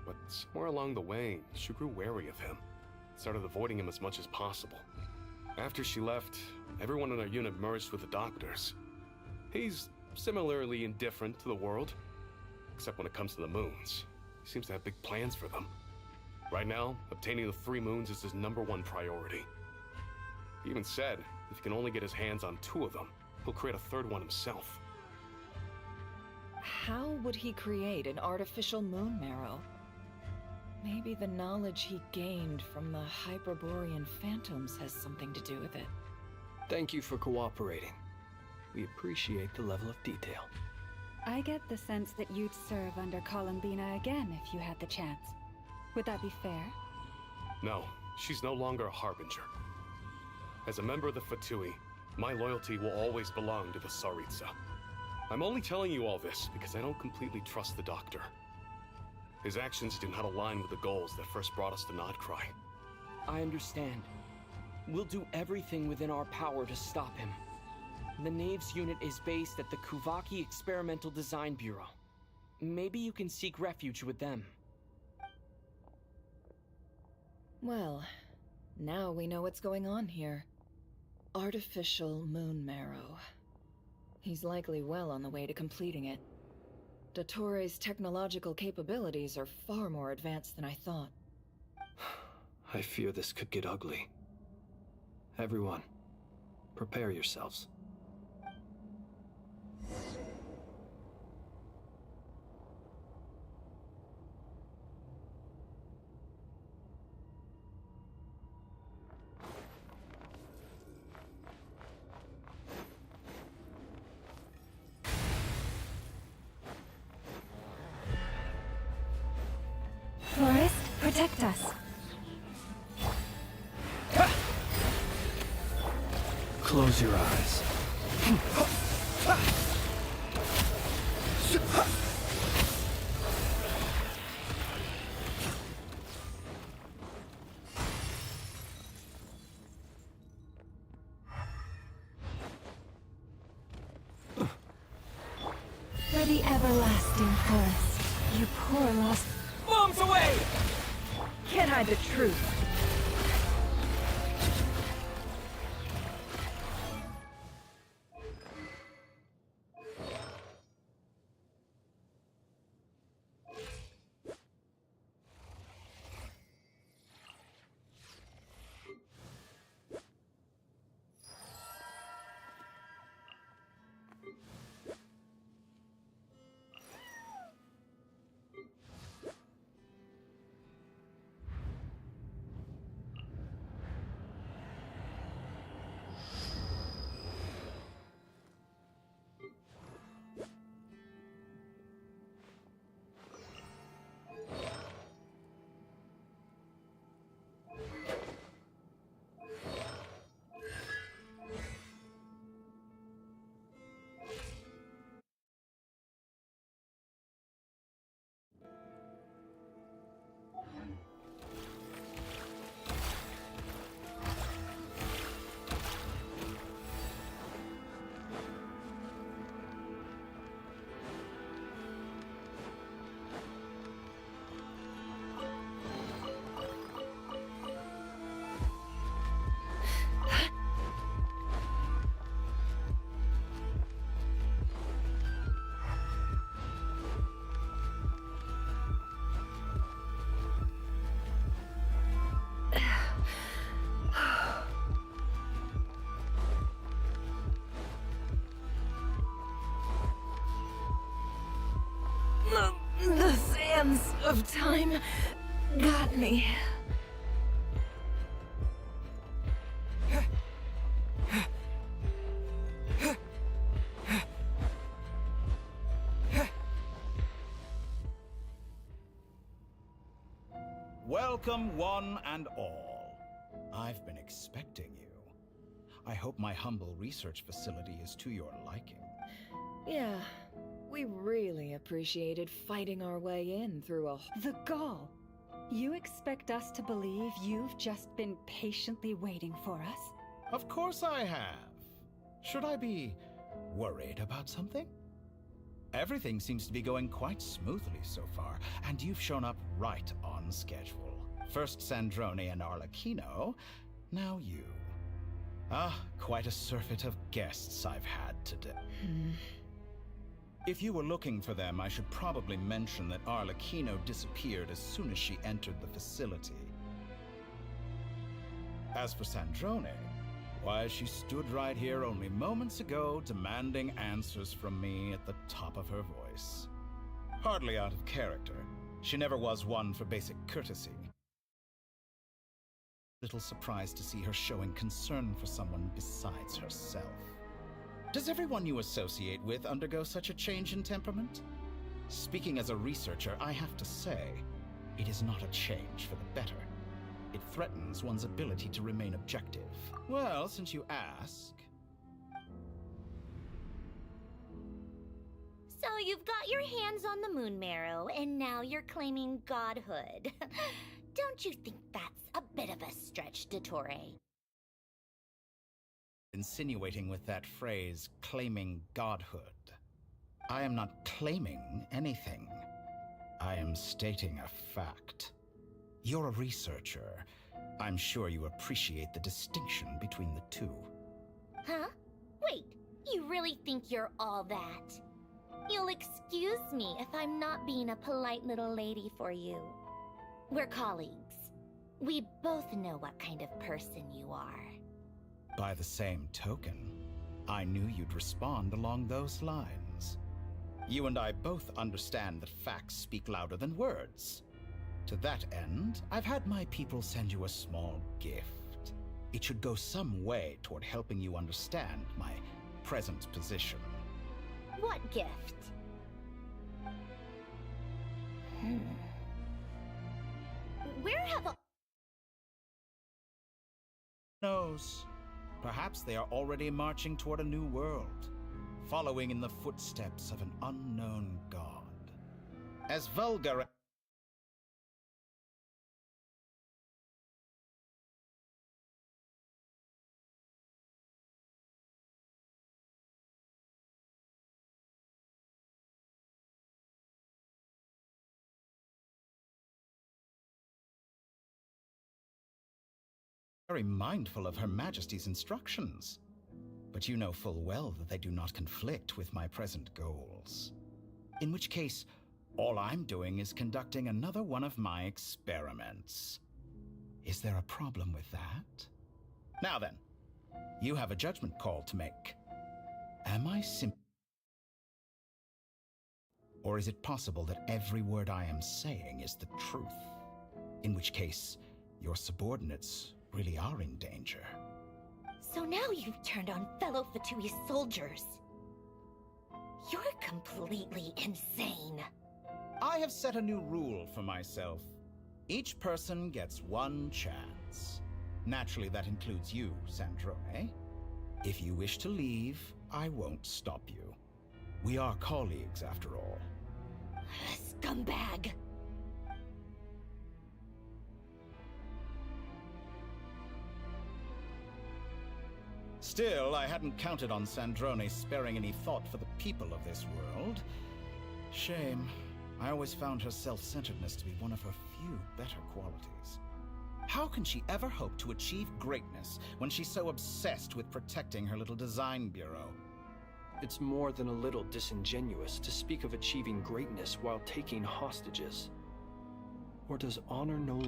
but somewhere along the way, she grew wary of him. Started avoiding him as much as possible. After she left, everyone in our unit merged with the Doctor's. He's similarly indifferent to the world, except when it comes to the moons. He seems to have big plans for them. Right now, obtaining the 3 moons is his #1 priority. He even said, if he can only get his hands on 2 of them, he'll create a 3rd one himself. How would he create an artificial moon marrow? Maybe the knowledge he gained from the Hyperborean phantoms has something to do with it. Thank you for cooperating. We appreciate the level of detail. I get the sense that you'd serve under Columbina again if you had the chance. Would that be fair? No, she's no longer a Harbinger. As a member of the Fatui, my loyalty will always belong to the Tsaritsa. I'm only telling you all this because I don't completely trust the Doctor. His actions do not align with the goals that first brought us to Notcry. I understand. We'll do everything within our power to stop him. The Knaves unit is based at the Kuvaki Experimental Design Bureau. Maybe you can seek refuge with them. Well, now we know what's going on here. Artificial moon marrow. He's likely well on the way to completing it. Dottore technological capabilities are far more advanced than I thought. I fear this could get ugly. Everyone, prepare yourselves. Forest, protect us. Close your eyes. For the everlasting forest, you poor lost. Bombs away! Can't hide the truth. The sands of time got me. Welcome, one and all. I've been expecting you. I hope my humble research facility is to your liking. Yeah, we really appreciated fighting our way in through a... The gall. You expect us to believe you've just been patiently waiting for us? Of course I have. Should I be worried about something? Everything seems to be going quite smoothly so far, and you've shown up right on schedule. First Sandrone and Arlecchino, now you. Ah, quite a surfeit of guests I've had today. If you were looking for them, I should probably mention that Arlecchino disappeared as soon as she entered the facility. As for Sandrone, why, she stood right here only moments ago demanding answers from me at the top of her voice. Hardly out of character. She never was one for basic courtesy. Little surprised to see her showing concern for someone besides herself. Does everyone you associate with undergo such a change in temperament? Speaking as a researcher, I have to say, it is not a change for the better. It threatens one's ability to remain objective. Well, since you ask... So you've got your hands on the moon marrow, and now you're claiming godhood. Don't you think that's a bit of a stretch, Dottore? Insinuating with that phrase, claiming godhood. I am not claiming anything. I am stating a fact. You're a researcher. I'm sure you appreciate the distinction between the two. Huh? Wait, you really think you're all that? You'll excuse me if I'm not being a polite little lady for you. We're colleagues. We both know what kind of person you are. By the same token, I knew you'd respond along those lines. You and I both understand that facts speak louder than words. To that end, I've had my people send you a small gift. It should go some way toward helping you understand my present position. What gift? Where have all... Knows? Perhaps they are already marching toward a new world, following in the footsteps of an unknown god. As vulgar... very mindful of Her Majesty's instructions. But you know full well that they do not conflict with my present goals. In which case, all I'm doing is conducting another one of my experiments. Is there a problem with that? Now then, you have a judgment call to make. Am I or is it possible that every word I am saying is the truth? In which case, your subordinates really are in danger. So now you've turned on fellow Fatui soldiers. You're completely insane. I have set a new rule for myself. Each person gets one chance. Naturally, that includes you, Sandrone. If you wish to leave, I won't stop you. We are colleagues, after all. Scumbag! Still, I hadn't counted on Sandrone sparing any thought for the people of this world. Shame. I always found her self-centeredness to be one of her few better qualities. How can she ever hope to achieve greatness when she's so obsessed with protecting her little design bureau? It's more than a little disingenuous to speak of achieving greatness while taking hostages. Or does honor no...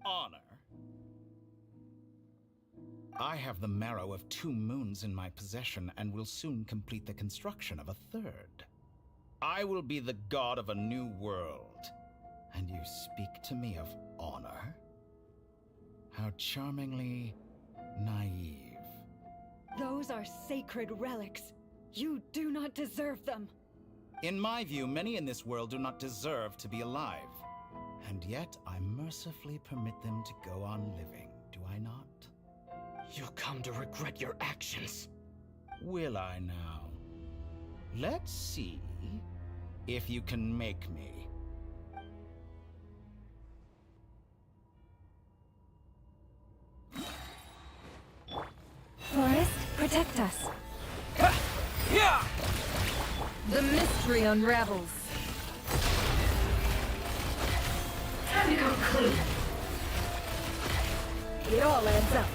Honor? I have the marrow of 2 moons in my possession and will soon complete the construction of a 3rd. I will be the god of a new world. And you speak to me of honor? How charmingly naive. Those are sacred relics. You do not deserve them. In my view, many in this world do not deserve to be alive. And yet, I mercifully permit them to go on living, do I not? You'll come to regret your actions. Will I now? Let's see if you can make me. Forest, protect us. The mystery unravels. Time to come clean. It all adds up.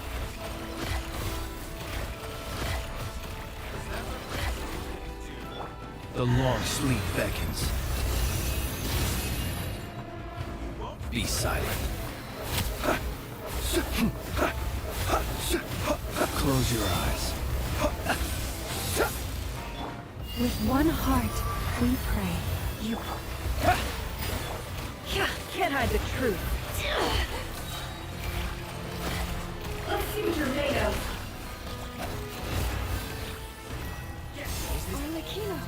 The long sleep beckons. Be silent. Close your eyes. With one heart, we pray. You... Can't hide the truth. Let's see what you're made of. Arlecchino.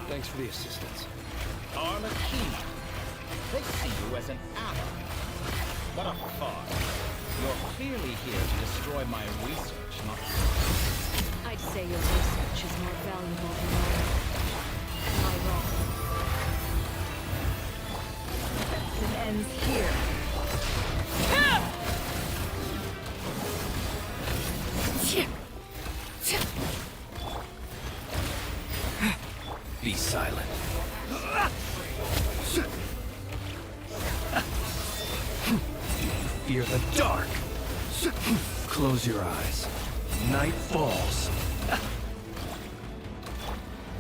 Thanks for the assistance. Arlecchino. They see you as an ally. What a farce. You're clearly here to destroy my research, not... I'd say your research is more valuable than mine. Am I wrong? It ends here. Be silent. Fear the dark. Close your eyes. Night falls.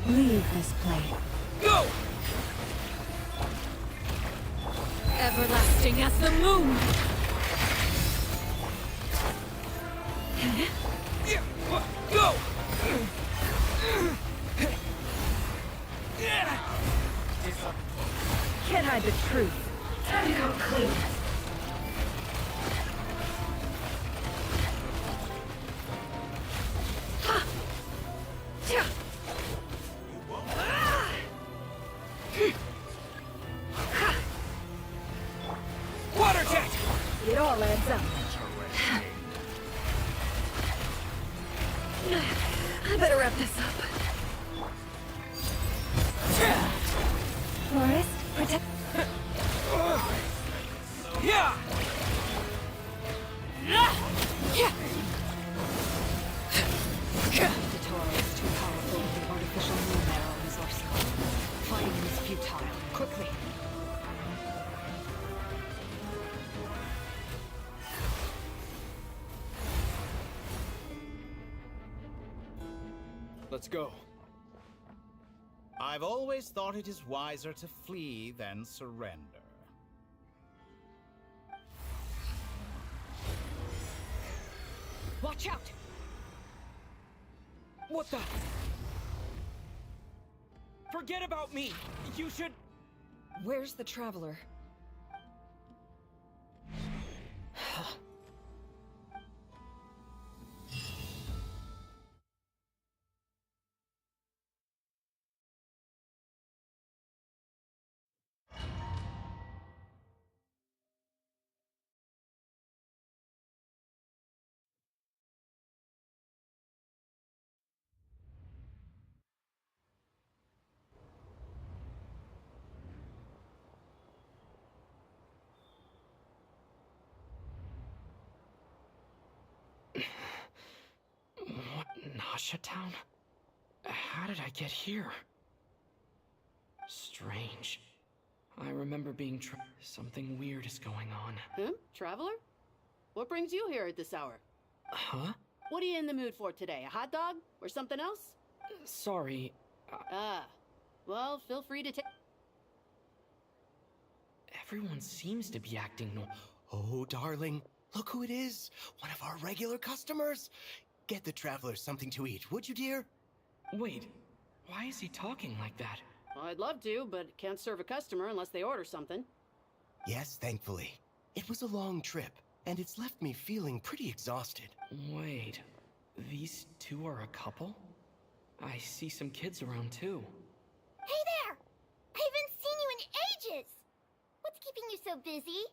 Leave this place. Go! Everlasting as the moon! Go! Can't hide the truth. Time to come clean. Water jet! It all adds up. I better wrap this up. Forest, protect. Yeah! Totoro is too powerful with the artificial moon arrow in his arsenal. Fighting him is futile. Quickly! Let's go. I've always thought it is wiser to flee than surrender. Watch out! What the? Forget about me! You should... Where's the Traveler? What, Nasha Town? How did I get here? Strange. I remember being something weird is going on. Hmm? Traveler? What brings you here at this hour? Huh? What are you in the mood for today? A hot dog? Or something else? Sorry. Ah. Well, feel free to take... Everyone seems to be acting Oh, darling. Look who it is. One of our regular customers. Get the traveler something to eat, would you, dear? Wait. Why is he talking like that? Well, I'd love to, but can't serve a customer unless they order something. Yes, thankfully. It was a long trip, and it's left me feeling pretty exhausted. Wait. These two are a couple? I see some kids around too. Hey there! I haven't seen you in ages! What's keeping you so busy?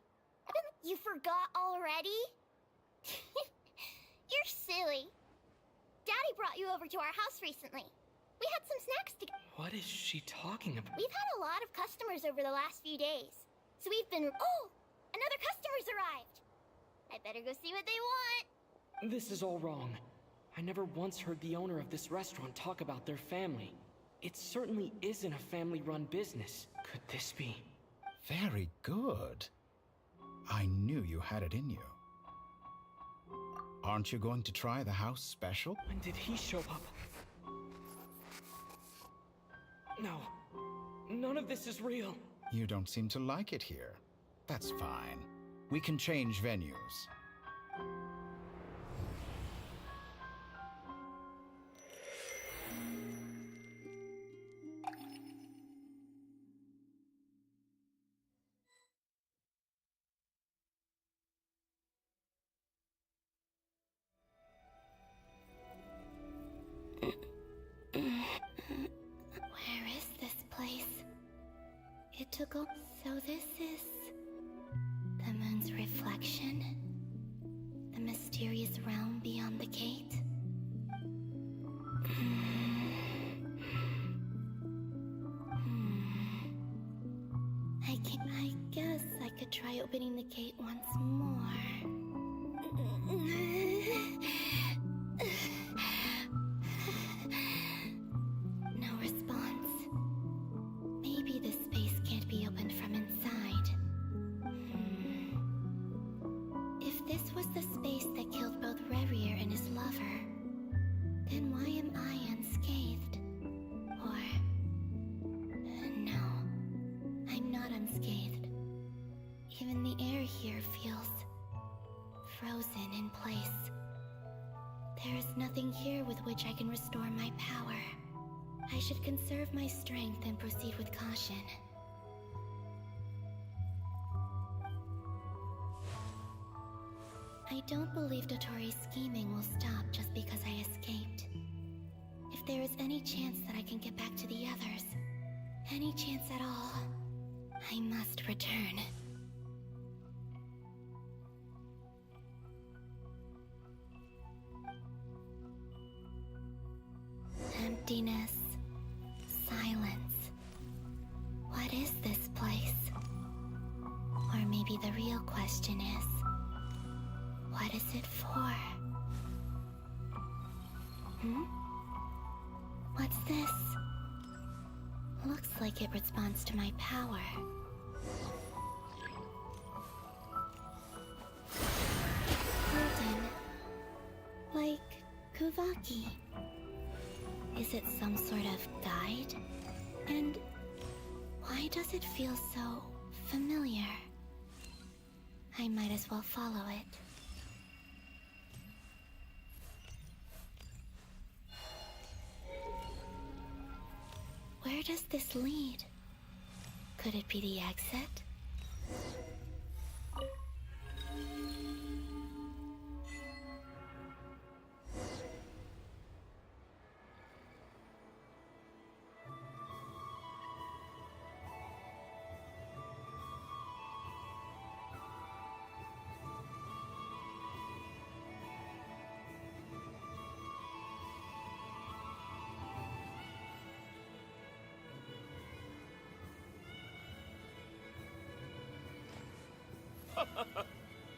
You forgot already? You're silly. Daddy brought you over to our house recently. We had some snacks together. What is she talking about? We've had a lot of customers over the last few days. So we've been... Oh! Another customer's arrived! I better go see what they want. This is all wrong. I never once heard the owner of this restaurant talk about their family. It certainly isn't a family-run business. Could this be? Very good. I knew you had it in you. Aren't you going to try the house special? When did he show up? No. None of this is real. You don't seem to like it here. That's fine. We can change venues. to go. So this is the moon's reflection? The mysterious realm beyond the gate? I guess I could try opening the gate once more. No response. Maybe this space can't be opened from inside. If this was the space that killed both Revier and his lover, then why am I unscathed? Or... no, I'm not unscathed. Even the air here feels frozen in place. There is nothing here with which I can restore my power. I should conserve my strength and proceed with caution. I don't believe Dotori's scheming will stop just because I escaped. If there is any chance that I can get back to the others, any chance at all, I must return. Emptiness. Silence. What is this place? Or maybe the real question is, what is it for? What's this? Looks like it responds to my power. Golden. Like Kuvaki. Is it some sort of guide? And why does it feel so familiar? I might as well follow it. Where does this lead? Could it be the exit?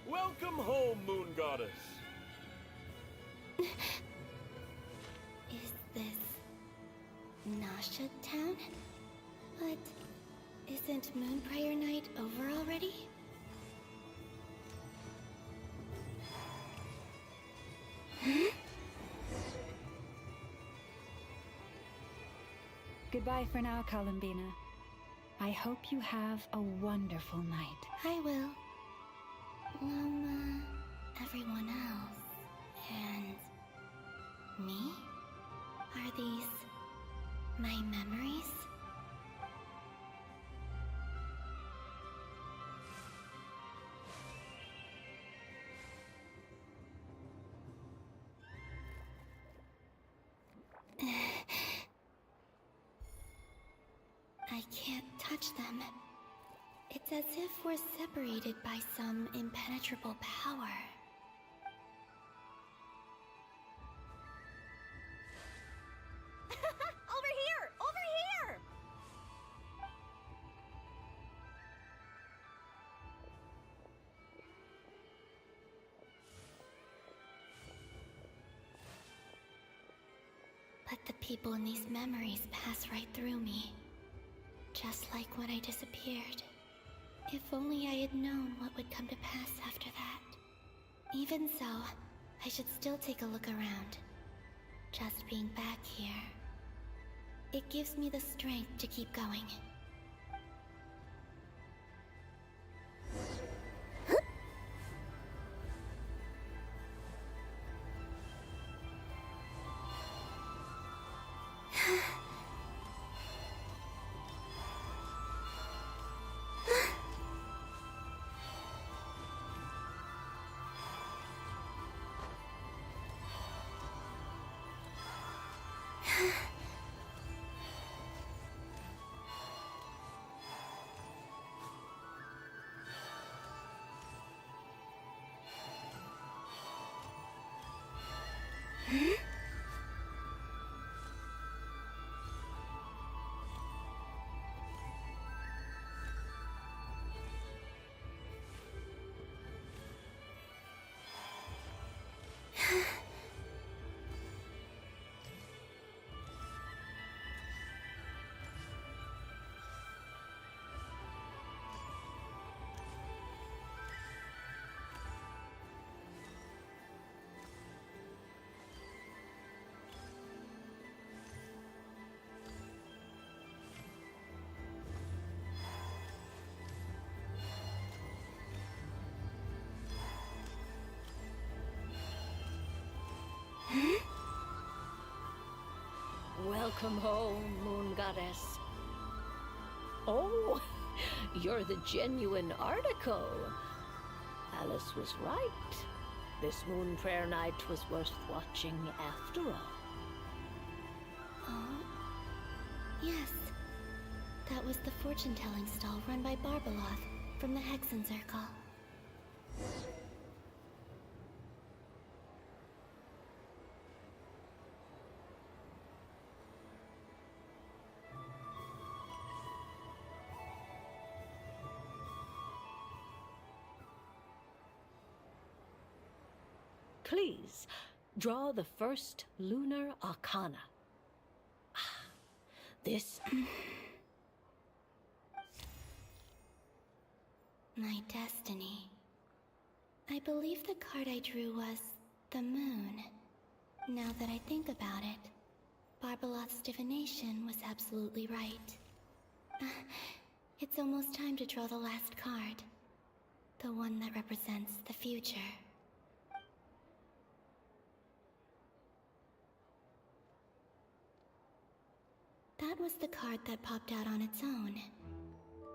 Welcome home, Moon Goddess. Is this Nasha Town? But isn't Moon Prayer Night over already? Goodbye for now, Columbina. I hope you have a wonderful night. I will. Loma, everyone else, and me? Are these my memories? I can't touch them. It's as if we're separated by some impenetrable power. Over here! Over here! But the people in these memories pass right through me. Just like when I disappeared. If only I had known what would come to pass after that. Even so, I should still take a look around. Just being back here. It gives me the strength to keep going. Welcome home, Moon Goddess. Oh, you're the genuine article. Alice was right. This Moon Prayer Night was worth watching after all. Oh, yes. That was the fortune-telling stall run by Barbeloth from the Hexen Circle. Please, draw the first lunar arcana. This... My destiny. I believe the card I drew was the moon. Now that I think about it, Barbeloth's divination was absolutely right. It's almost time to draw the last card. The one that represents the future. That was the card that popped out on its own.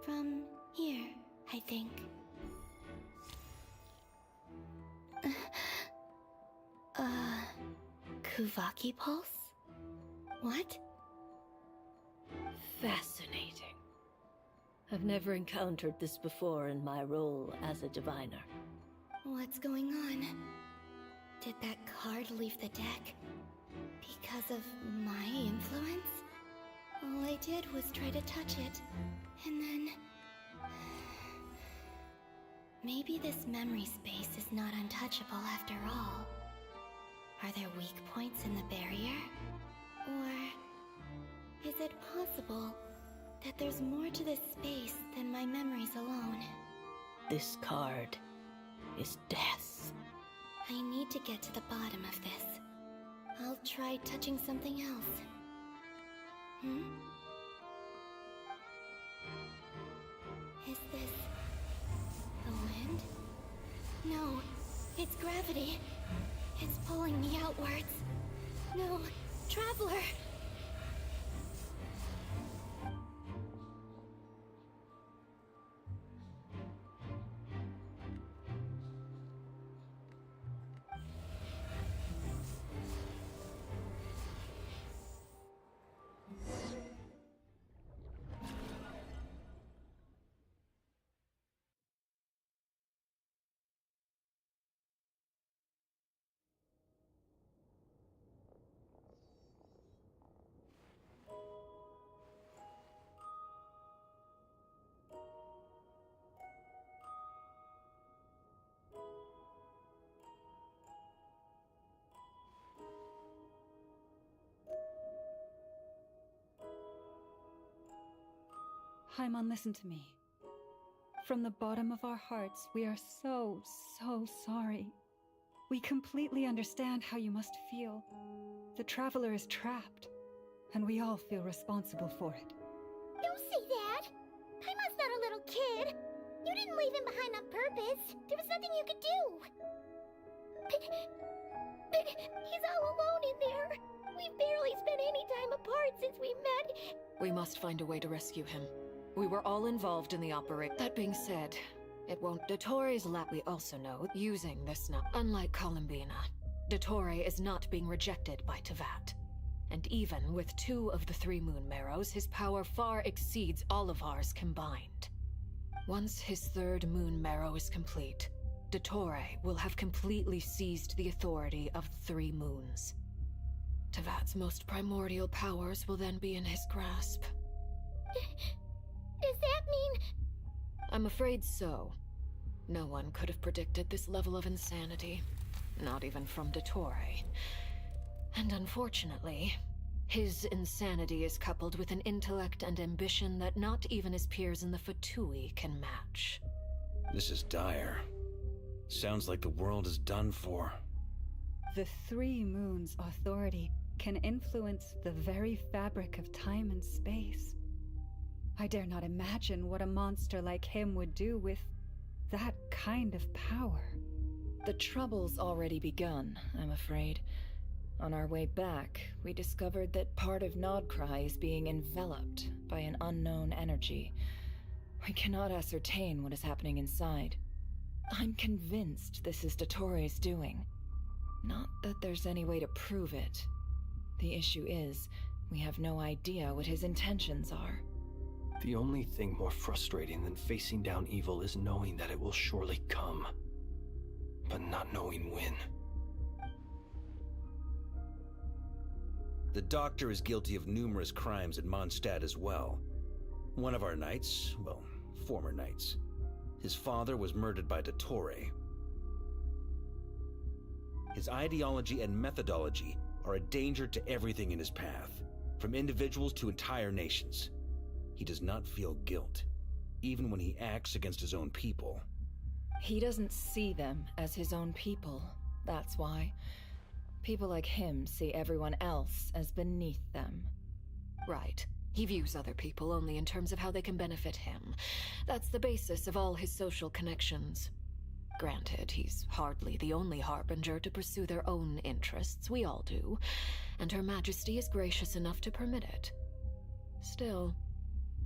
From here, I think. Kuvaki Pulse? What? Fascinating. I've never encountered this before in my role as a diviner. What's going on? Did that card leave the deck? Because of my influence? All I did was try to touch it, and then... Maybe this memory space is not untouchable after all. Are there weak points in the barrier? Or is it possible that there's more to this space than my memories alone? This card is death. I need to get to the bottom of this. I'll try touching something else. Is this the wind? No, it's gravity. It's pulling me outwards. No, Traveler! Haimon, listen to me. From the bottom of our hearts, we are so sorry. We completely understand how you must feel. The Traveler is trapped, and we all feel responsible for it. Don't say that! Haimon's not a little kid! You didn't leave him behind on purpose! There was nothing you could do! But he's all alone in there! We've barely spent any time apart since we met! We must find a way to rescue him. We were all involved in the operation. That being said, it won't. Dottore lab, we also know, using this now. Unlike Columbina, Dottore is not being rejected by Teyvat. And even with 2 of the 3 Moon Marrows, his power far exceeds all of ours combined. Once his 3rd Moon Marrow is complete, Dottore will have completely seized the authority of the 3 moons. Teyvat's most primordial powers will then be in his grasp. Does that mean... I'm afraid so. No one could have predicted this level of insanity. Not even from Dottore. And unfortunately, his insanity is coupled with an intellect and ambition that not even his peers in the Fatui can match. This is dire. Sounds like the world is done for. The 3 moons' authority can influence the very fabric of time and space. I dare not imagine what a monster like him would do with that kind of power. The trouble's already begun, I'm afraid. On our way back, we discovered that part of Nodcry is being enveloped by an unknown energy. We cannot ascertain what is happening inside. I'm convinced this is Dottoro's doing. Not that there's any way to prove it. The issue is, we have no idea what his intentions are. The only thing more frustrating than facing down evil is knowing that it will surely come, but not knowing when. The Doctor is guilty of numerous crimes at Mondstadt as well. One of our knights, well, former knights, his father was murdered by Dottore. His ideology and methodology are a danger to everything in his path, from individuals to entire nations. He does not feel guilt, even when he acts against his own people. He doesn't see them as his own people, that's why. People like him see everyone else as beneath them. Right. He views other people only in terms of how they can benefit him. That's the basis of all his social connections. Granted, he's hardly the only harbinger to pursue their own interests. We all do. And Her Majesty is gracious enough to permit it. Still,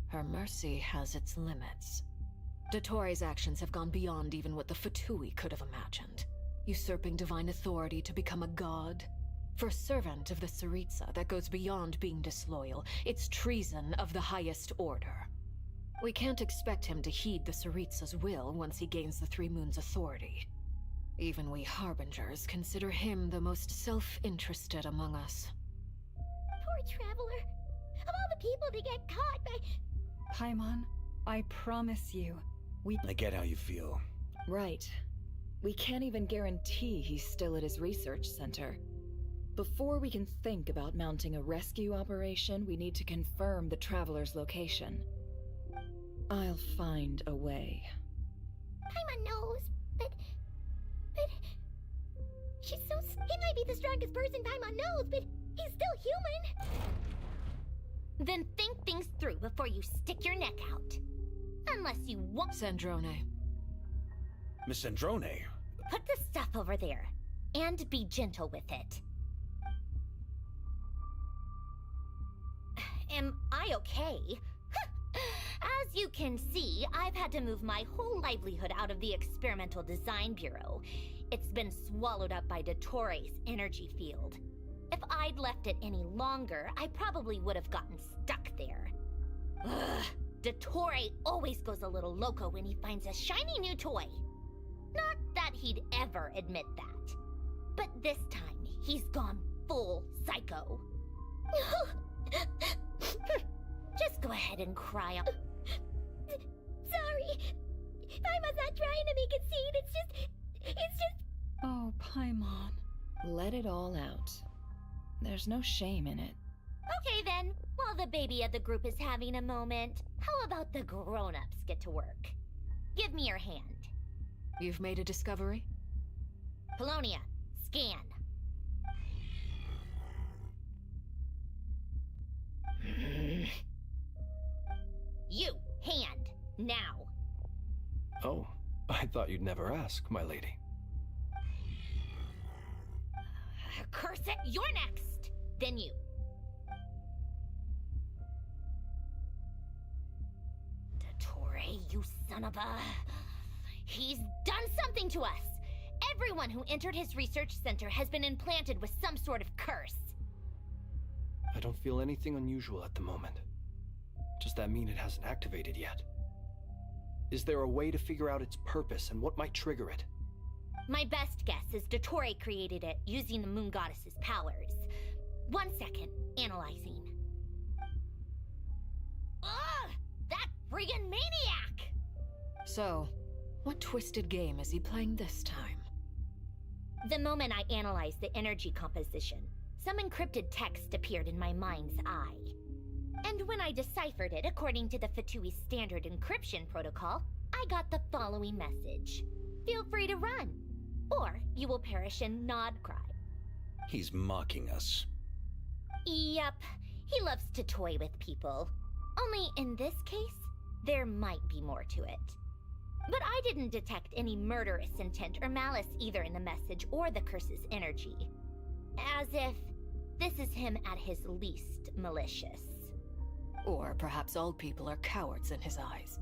her mercy has its limits. Dottore's actions have gone beyond even what the Fatui could have imagined. Usurping divine authority to become a god. For a servant of the Tsaritsa, that goes beyond being disloyal. It's treason of the highest order. We can't expect him to heed the Tsaritsa's will once he gains the Three Moons' authority. Even we Harbingers consider him the most self-interested among us. Poor Traveler. Of all the people to get caught by... Paimon, I promise you, I get how you feel. Right. We can't even guarantee he's still at his research center. Before we can think about mounting a rescue operation, we need to confirm the Traveler's location. I'll find a way. Paimon knows, but... She's so... He might be the strongest person Paimon knows, but he's still human. Then think things through before you stick your neck out. Unless you want... Sandrone. Miss Sandrone? Put the stuff over there, and be gentle with it. Am I okay? As you can see, I've had to move my whole livelihood out of the Experimental Design Bureau. It's been swallowed up by Dottore's energy field. If I'd left it any longer, I probably would have gotten stuck there. Ugh, Dottore always goes a little loco when he finds a shiny new toy. Not that he'd ever admit that. But this time, he's gone full psycho. Just go ahead and cry. Sorry. Paimon's not trying to make it seem. It's just... Oh, Paimon. Let it all out. There's no shame in it. Okay then, while the baby of the group is having a moment, how about the grown-ups get to work? Give me your hand. You've made a discovery? Polonia, scan. You, hand, now. Oh, I thought you'd never ask, my lady. Curse it, you're next! Then you. Dottore, you son of a... He's done something to us! Everyone who entered his research center has been implanted with some sort of curse. I don't feel anything unusual at the moment. Does that mean it hasn't activated yet? Is there a way to figure out its purpose and what might trigger it? My best guess is Dottore created it using the Moon Goddess's powers. 1 second, analyzing. Ugh! That friggin' maniac! So, what twisted game is he playing this time? The moment I analyzed the energy composition, some encrypted text appeared in my mind's eye. And when I deciphered it according to the Fatui standard encryption protocol, I got the following message. Feel free to run, or you will perish in Nodcry. He's mocking us. Yep, he loves to toy with people. Only in this case, there might be more to it. But I didn't detect any murderous intent or malice either in the message or the curse's energy. As if this is him at his least malicious. Or perhaps all people are cowards in his eyes.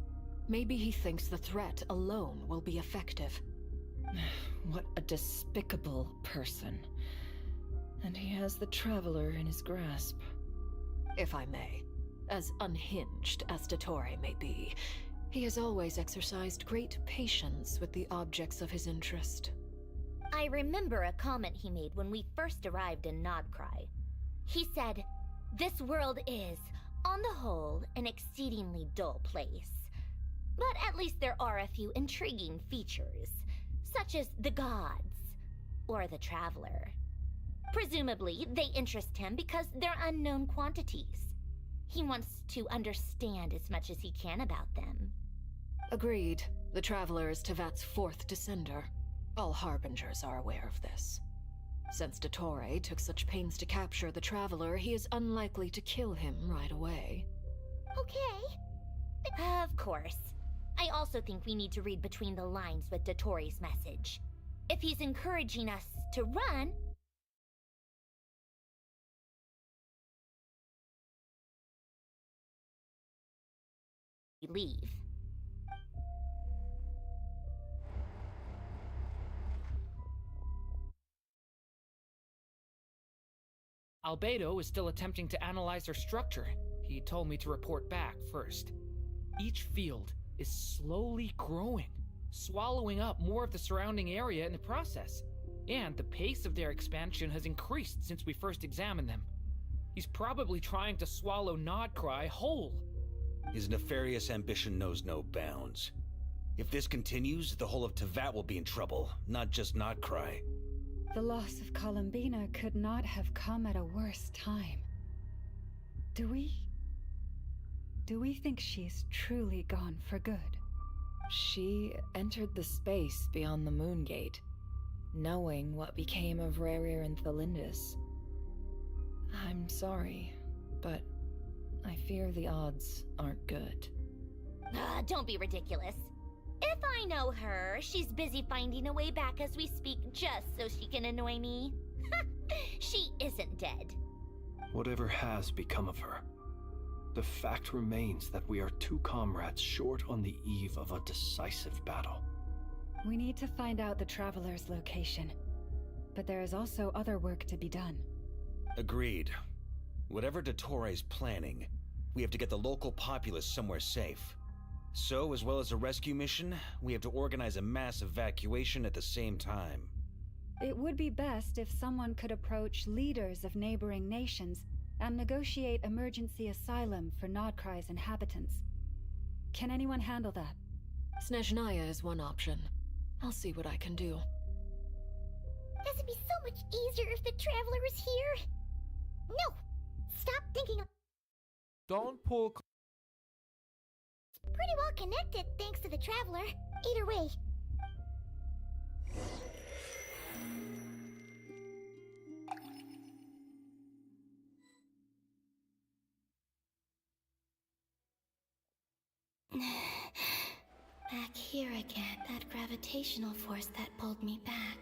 Maybe he thinks the threat alone will be effective. What a despicable person. And he has the Traveler in his grasp. If I may, as unhinged as Dottore may be, he has always exercised great patience with the objects of his interest. I remember a comment he made when we first arrived in Nodcry. He said, "This world is, on the whole, an exceedingly dull place. But at least there are a few intriguing features, such as the gods, or the Traveler. Presumably, they interest him because they're unknown quantities. He wants to understand as much as he can about them." Agreed. The Traveler is Tevat's fourth descender. All Harbingers are aware of this. Since Dottore took such pains to capture the Traveler, he is unlikely to kill him right away. Okay. Of course. I also think we need to read between the lines with Dottore's message. If he's encouraging us to run, leave. Albedo is still attempting to analyze her structure. He told me to report back first. Each field is slowly growing, swallowing up more of the surrounding area in the process. And the pace of their expansion has increased since we first examined them. He's probably trying to swallow Nodcry whole. His nefarious ambition knows no bounds. If this continues, the whole of Tevat will be in trouble, not just Nodcry. The loss of Columbina could not have come at a worse time. Do we think she's truly gone for good? She entered the space beyond the Moon Gate, knowing what became of Rerir and Thalindus. I'm sorry, but I fear the odds aren't good. Don't be ridiculous. If I know her, she's busy finding a way back as we speak just so she can annoy me. She isn't dead. Whatever has become of her, the fact remains that we are two comrades short on the eve of a decisive battle. We need to find out the Traveler's location. But there is also other work to be done. Agreed. Whatever Dottore's planning, we have to get the local populace somewhere safe. So, as well as a rescue mission, we have to organize a mass evacuation at the same time. It would be best if someone could approach leaders of neighboring nations and negotiate emergency asylum for Nodcry's inhabitants. Can anyone handle that? Snezhnaya is one option. I'll see what I can do. This would be so much easier if the Traveler was here. No! Stop thinking of— Don't pull... Pretty well connected, thanks to the Traveler. Either way. Back here again, that gravitational force that pulled me back.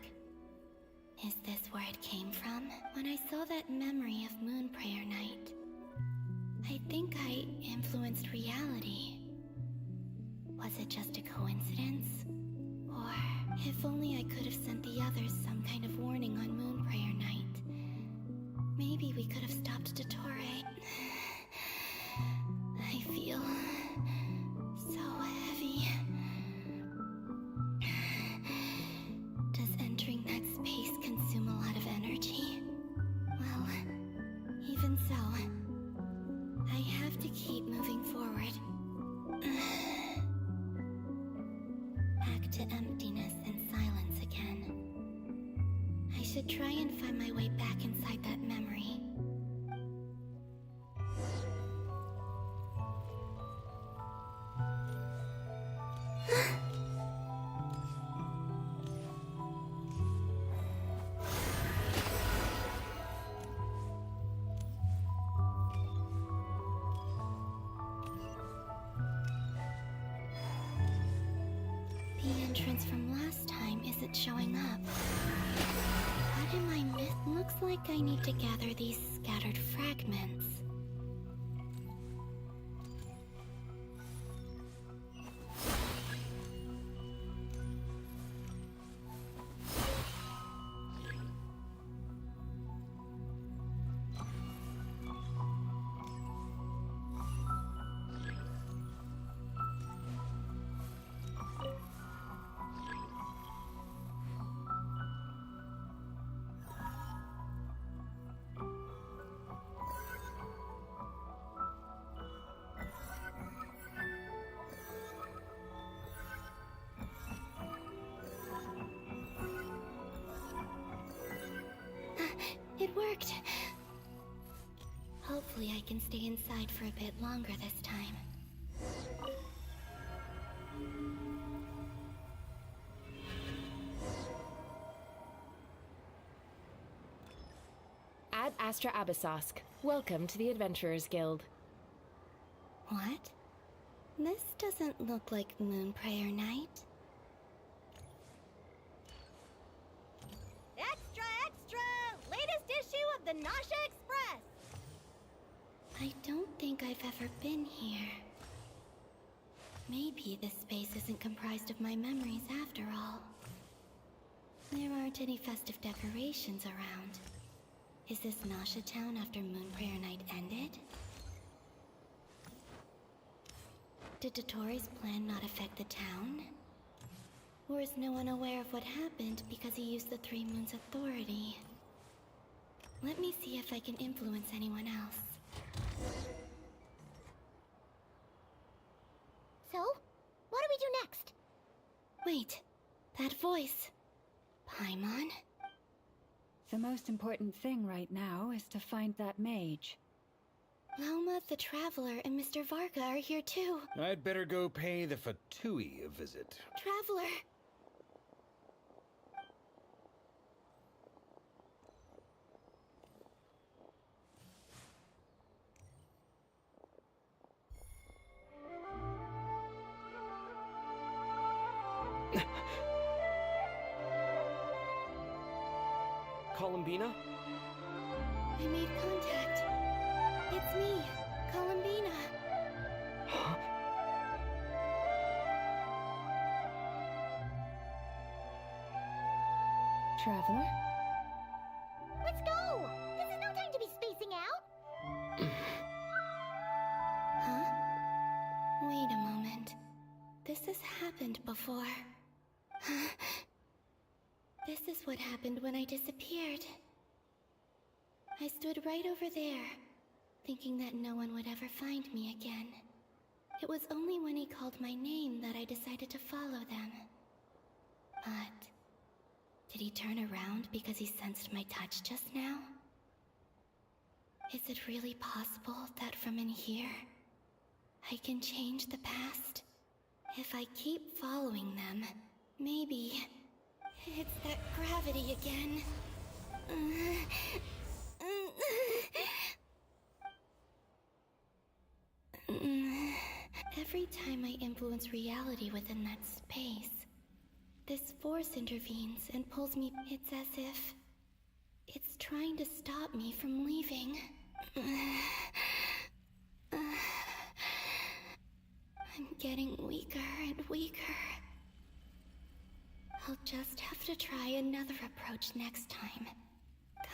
Is this where it came from? When I saw that memory of Moon Prayer Night, I think I influenced reality. Was it just a coincidence? Or, if only I could have sent the others some kind of warning on Moon Prayer Night. Maybe we could have stopped Dottore. I feel so heavy. Does entering that space consume a lot of energy? Well, even so, I have to keep moving forward. Back to emptiness and silence again. I should try and find my way back inside that memory. The entrance from last time isn't showing up. What am I myth? Looks like I need to gather these scattered fragments. It worked. Hopefully I can stay inside for a bit longer this time. Ad Astra Abyssosk. Welcome to the Adventurers Guild. What? This doesn't look like Moonprayer Night. Extra, extra! Latest issue of the Nasha Express! I don't think I've ever been here. Maybe this space isn't comprised of my memories after all. There aren't any festive decorations around. Is this Nasha Town after Moonprayer Night ended? Did Dotori's plan not affect the town? Or is no one aware of what happened because he used the Three Moons' authority? Let me see if I can influence anyone else. So, what do we do next? Wait, that voice. Paimon? The most important thing right now is to find that mage. Lauma the Traveler and Mr. Varga are here too. I'd better go pay the Fatui a visit. Traveler! Columbina? I made contact. It's me, Columbina. Huh? Traveler? Let's go! This is no time to be spacing out! Huh? Wait a moment. This has happened before. This is what happened when I disappeared. I stood right over there, thinking that no one would ever find me again. It was only when he called my name that I decided to follow them. But did he turn around because he sensed my touch just now? Is it really possible that from in here, I can change the past? If I keep following them, maybe it's that gravity again. Every time I influence reality within that space, this force intervenes and pulls me. It's as if it's trying to stop me from leaving. I'm getting weaker and weaker. I'll just have to try another approach next time.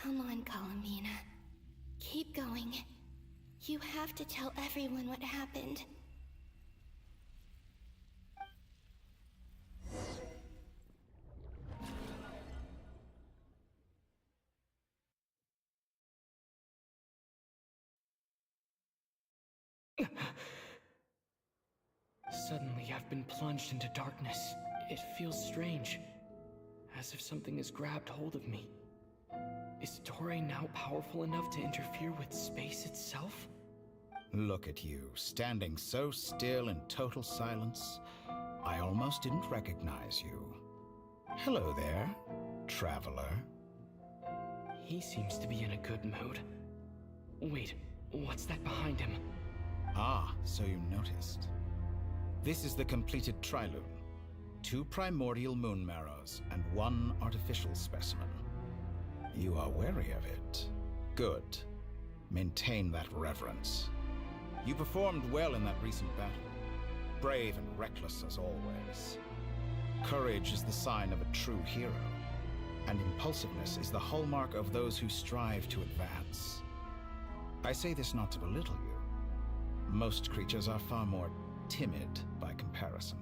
Come on, Columbina. Keep going. You have to tell everyone what happened. Suddenly, I've been plunged into darkness. It feels strange, as if something has grabbed hold of me. Is Dottore now powerful enough to interfere with space itself? Look at you, standing so still in total silence. I almost didn't recognize you. Hello there, traveler. He seems to be in a good mood. Wait, what's that behind him? Ah, so you noticed. This is the completed Trilune. 2 primordial moon marrows and 1 artificial specimen. You are wary of it. Good. Maintain that reverence. You performed well in that recent battle. Brave and reckless as always. Courage is the sign of a true hero, and impulsiveness is the hallmark of those who strive to advance. I say this not to belittle you. Most creatures are far more timid by comparison.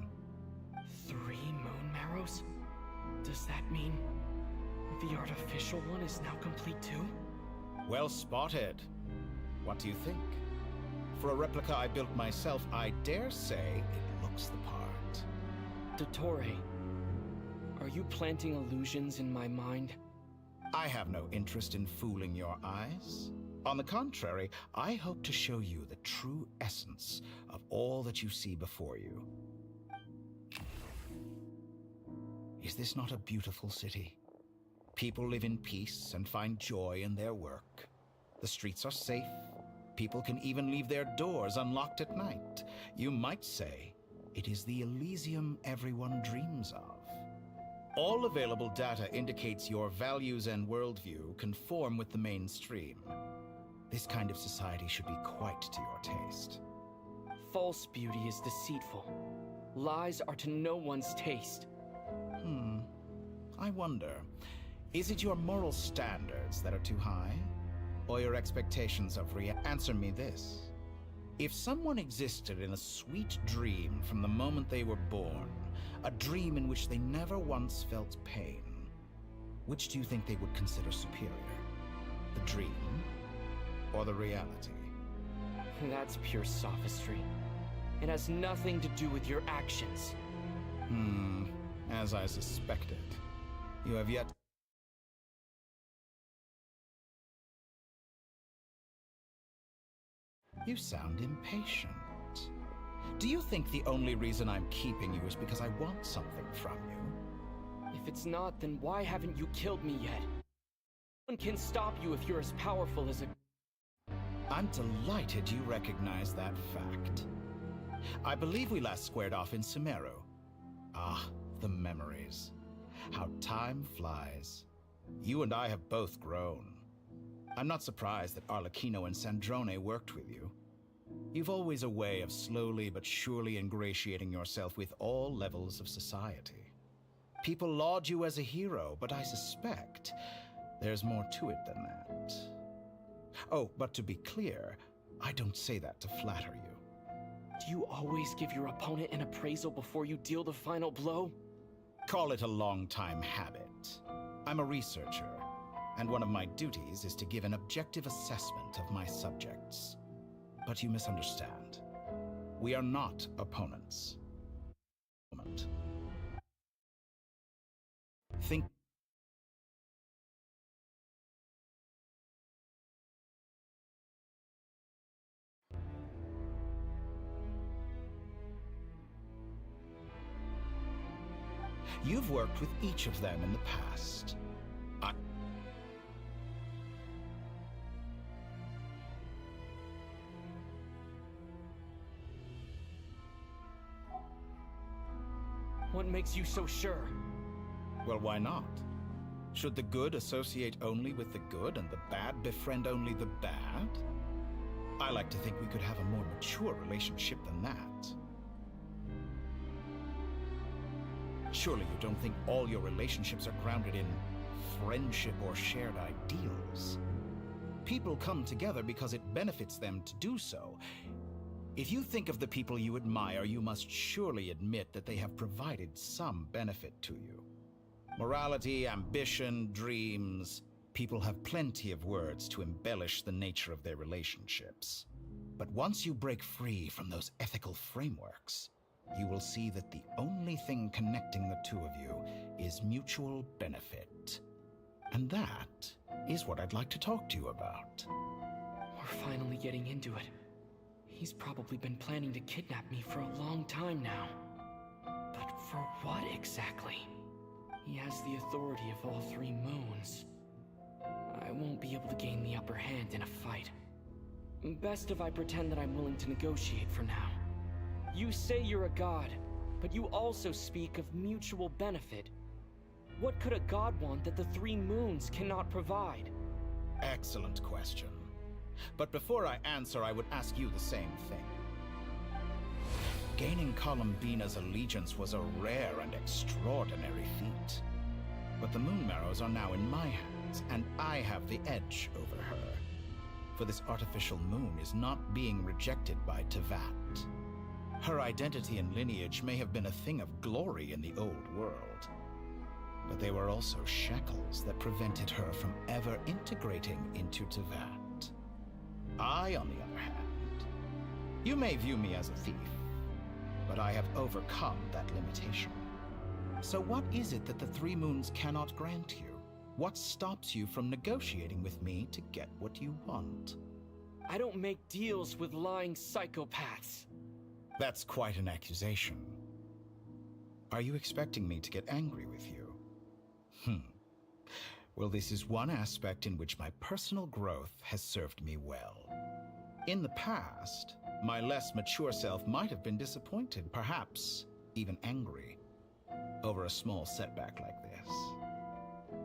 3 moon marrows? Does that mean the artificial one is now complete too? Well spotted. What do you think? For a replica I built myself, I dare say it looks the part. Dottore, are you planting illusions in my mind? I have no interest in fooling your eyes. On the contrary, I hope to show you the true essence of all that you see before you. Is this not a beautiful city? People live in peace and find joy in their work. The streets are safe. People can even leave their doors unlocked at night. You might say it is the Elysium everyone dreams of. All available data indicates your values and worldview conform with the mainstream. This kind of society should be quite to your taste. False beauty is deceitful. Lies are to no one's taste. I wonder, is it your moral standards that are too high? Or your expectations of Answer me this. If someone existed in a sweet dream from the moment they were born, a dream in which they never once felt pain, which do you think they would consider superior? The dream or the reality? That's pure sophistry. It has nothing to do with your actions. As I suspected. You have yet... You sound impatient. Do you think the only reason I'm keeping you is because I want something from you? If it's not, then why haven't you killed me yet? No one can stop you if you're as powerful as a... I'm delighted you recognize that fact. I believe we last squared off in Sumeru. Ah, the memories. How time flies. You and I have both grown. I'm not surprised that Arlecchino and Sandrone worked with you. You've always a way of slowly but surely ingratiating yourself with all levels of society. People laud you as a hero, but I suspect there's more to it than that. Oh, but to be clear, I don't say that to flatter you. Do you always give your opponent an appraisal before you deal the final blow? Call it a long-time habit. I'm a researcher, and one of my duties is to give an objective assessment of my subjects. But you misunderstand. We are not opponents. Think. You've worked with each of them in the past. What makes you so sure? Well, why not? Should the good associate only with the good and the bad befriend only the bad? I like to think we could have a more mature relationship than that. Surely you don't think all your relationships are grounded in friendship or shared ideals? People come together because it benefits them to do so. If you think of the people you admire, you must surely admit that they have provided some benefit to you. Morality, ambition, dreams. People have plenty of words to embellish the nature of their relationships. But once you break free from those ethical frameworks, you will see that the only thing connecting the two of you is mutual benefit. And that is what I'd like to talk to you about. We're finally getting into it. He's probably been planning to kidnap me for a long time now. But for what exactly? He has the authority of all 3 moons. I won't be able to gain the upper hand in a fight. Best if I pretend that I'm willing to negotiate for now. You say you're a god, but you also speak of mutual benefit. What could a god want that the three moons cannot provide? Excellent question. But before I answer, I would ask you the same thing. Gaining Columbina's allegiance was a rare and extraordinary feat. But the Moon Marrows are now in my hands, and I have the edge over her. For this artificial moon is not being rejected by Tevat. Her identity and lineage may have been a thing of glory in the old world, but they were also shackles that prevented her from ever integrating into Tevat. I, on the other hand, you may view me as a thief, but I have overcome that limitation. So what is it that the Three Moons cannot grant you? What stops you from negotiating with me to get what you want? I don't make deals with lying psychopaths. That's quite an accusation. Are you expecting me to get angry with you? Well, this is one aspect in which my personal growth has served me well. In the past, my less mature self might have been disappointed, perhaps even angry, over a small setback like this.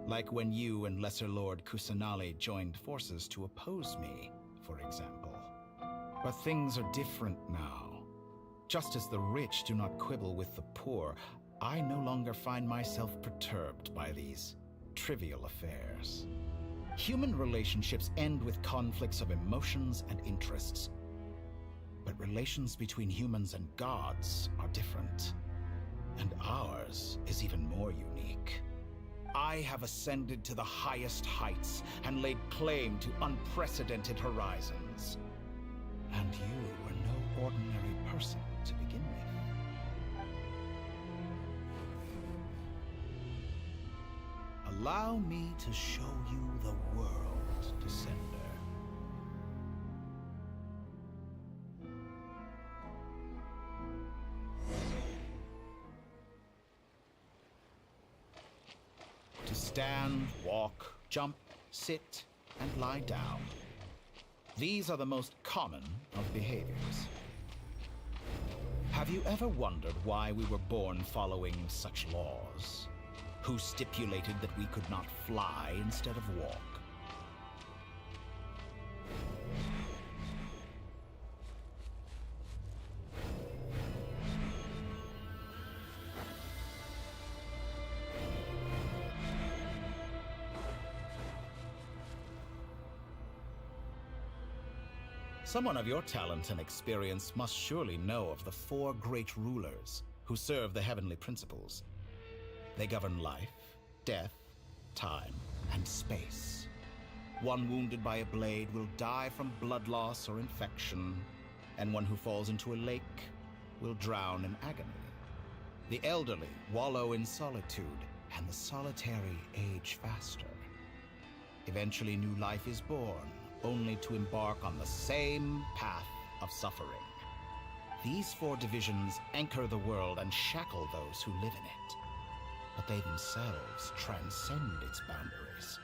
Like when you and Lesser Lord Kusanali joined forces to oppose me, for example. But things are different now. Just as the rich do not quibble with the poor, I no longer find myself perturbed by these trivial affairs. Human relationships end with conflicts of emotions and interests. But relations between humans and gods are different. And ours is even more unique. I have ascended to the highest heights and laid claim to unprecedented horizons. And you were no ordinary person to begin with. Allow me to show you the world, Descender. To stand, walk, jump, sit, and lie down. These are the most common of behaviors. Have you ever wondered why we were born following such laws? Who stipulated that we could not fly instead of walk? Someone of your talent and experience must surely know of the four great rulers who serve the heavenly principles. They govern life, death, time, and space. One wounded by a blade will die from blood loss or infection, and one who falls into a lake will drown in agony. The elderly wallow in solitude, and the solitary age faster. Eventually, new life is born, only to embark on the same path of suffering. These four divisions anchor the world and shackle those who live in it. But they themselves transcend its boundaries,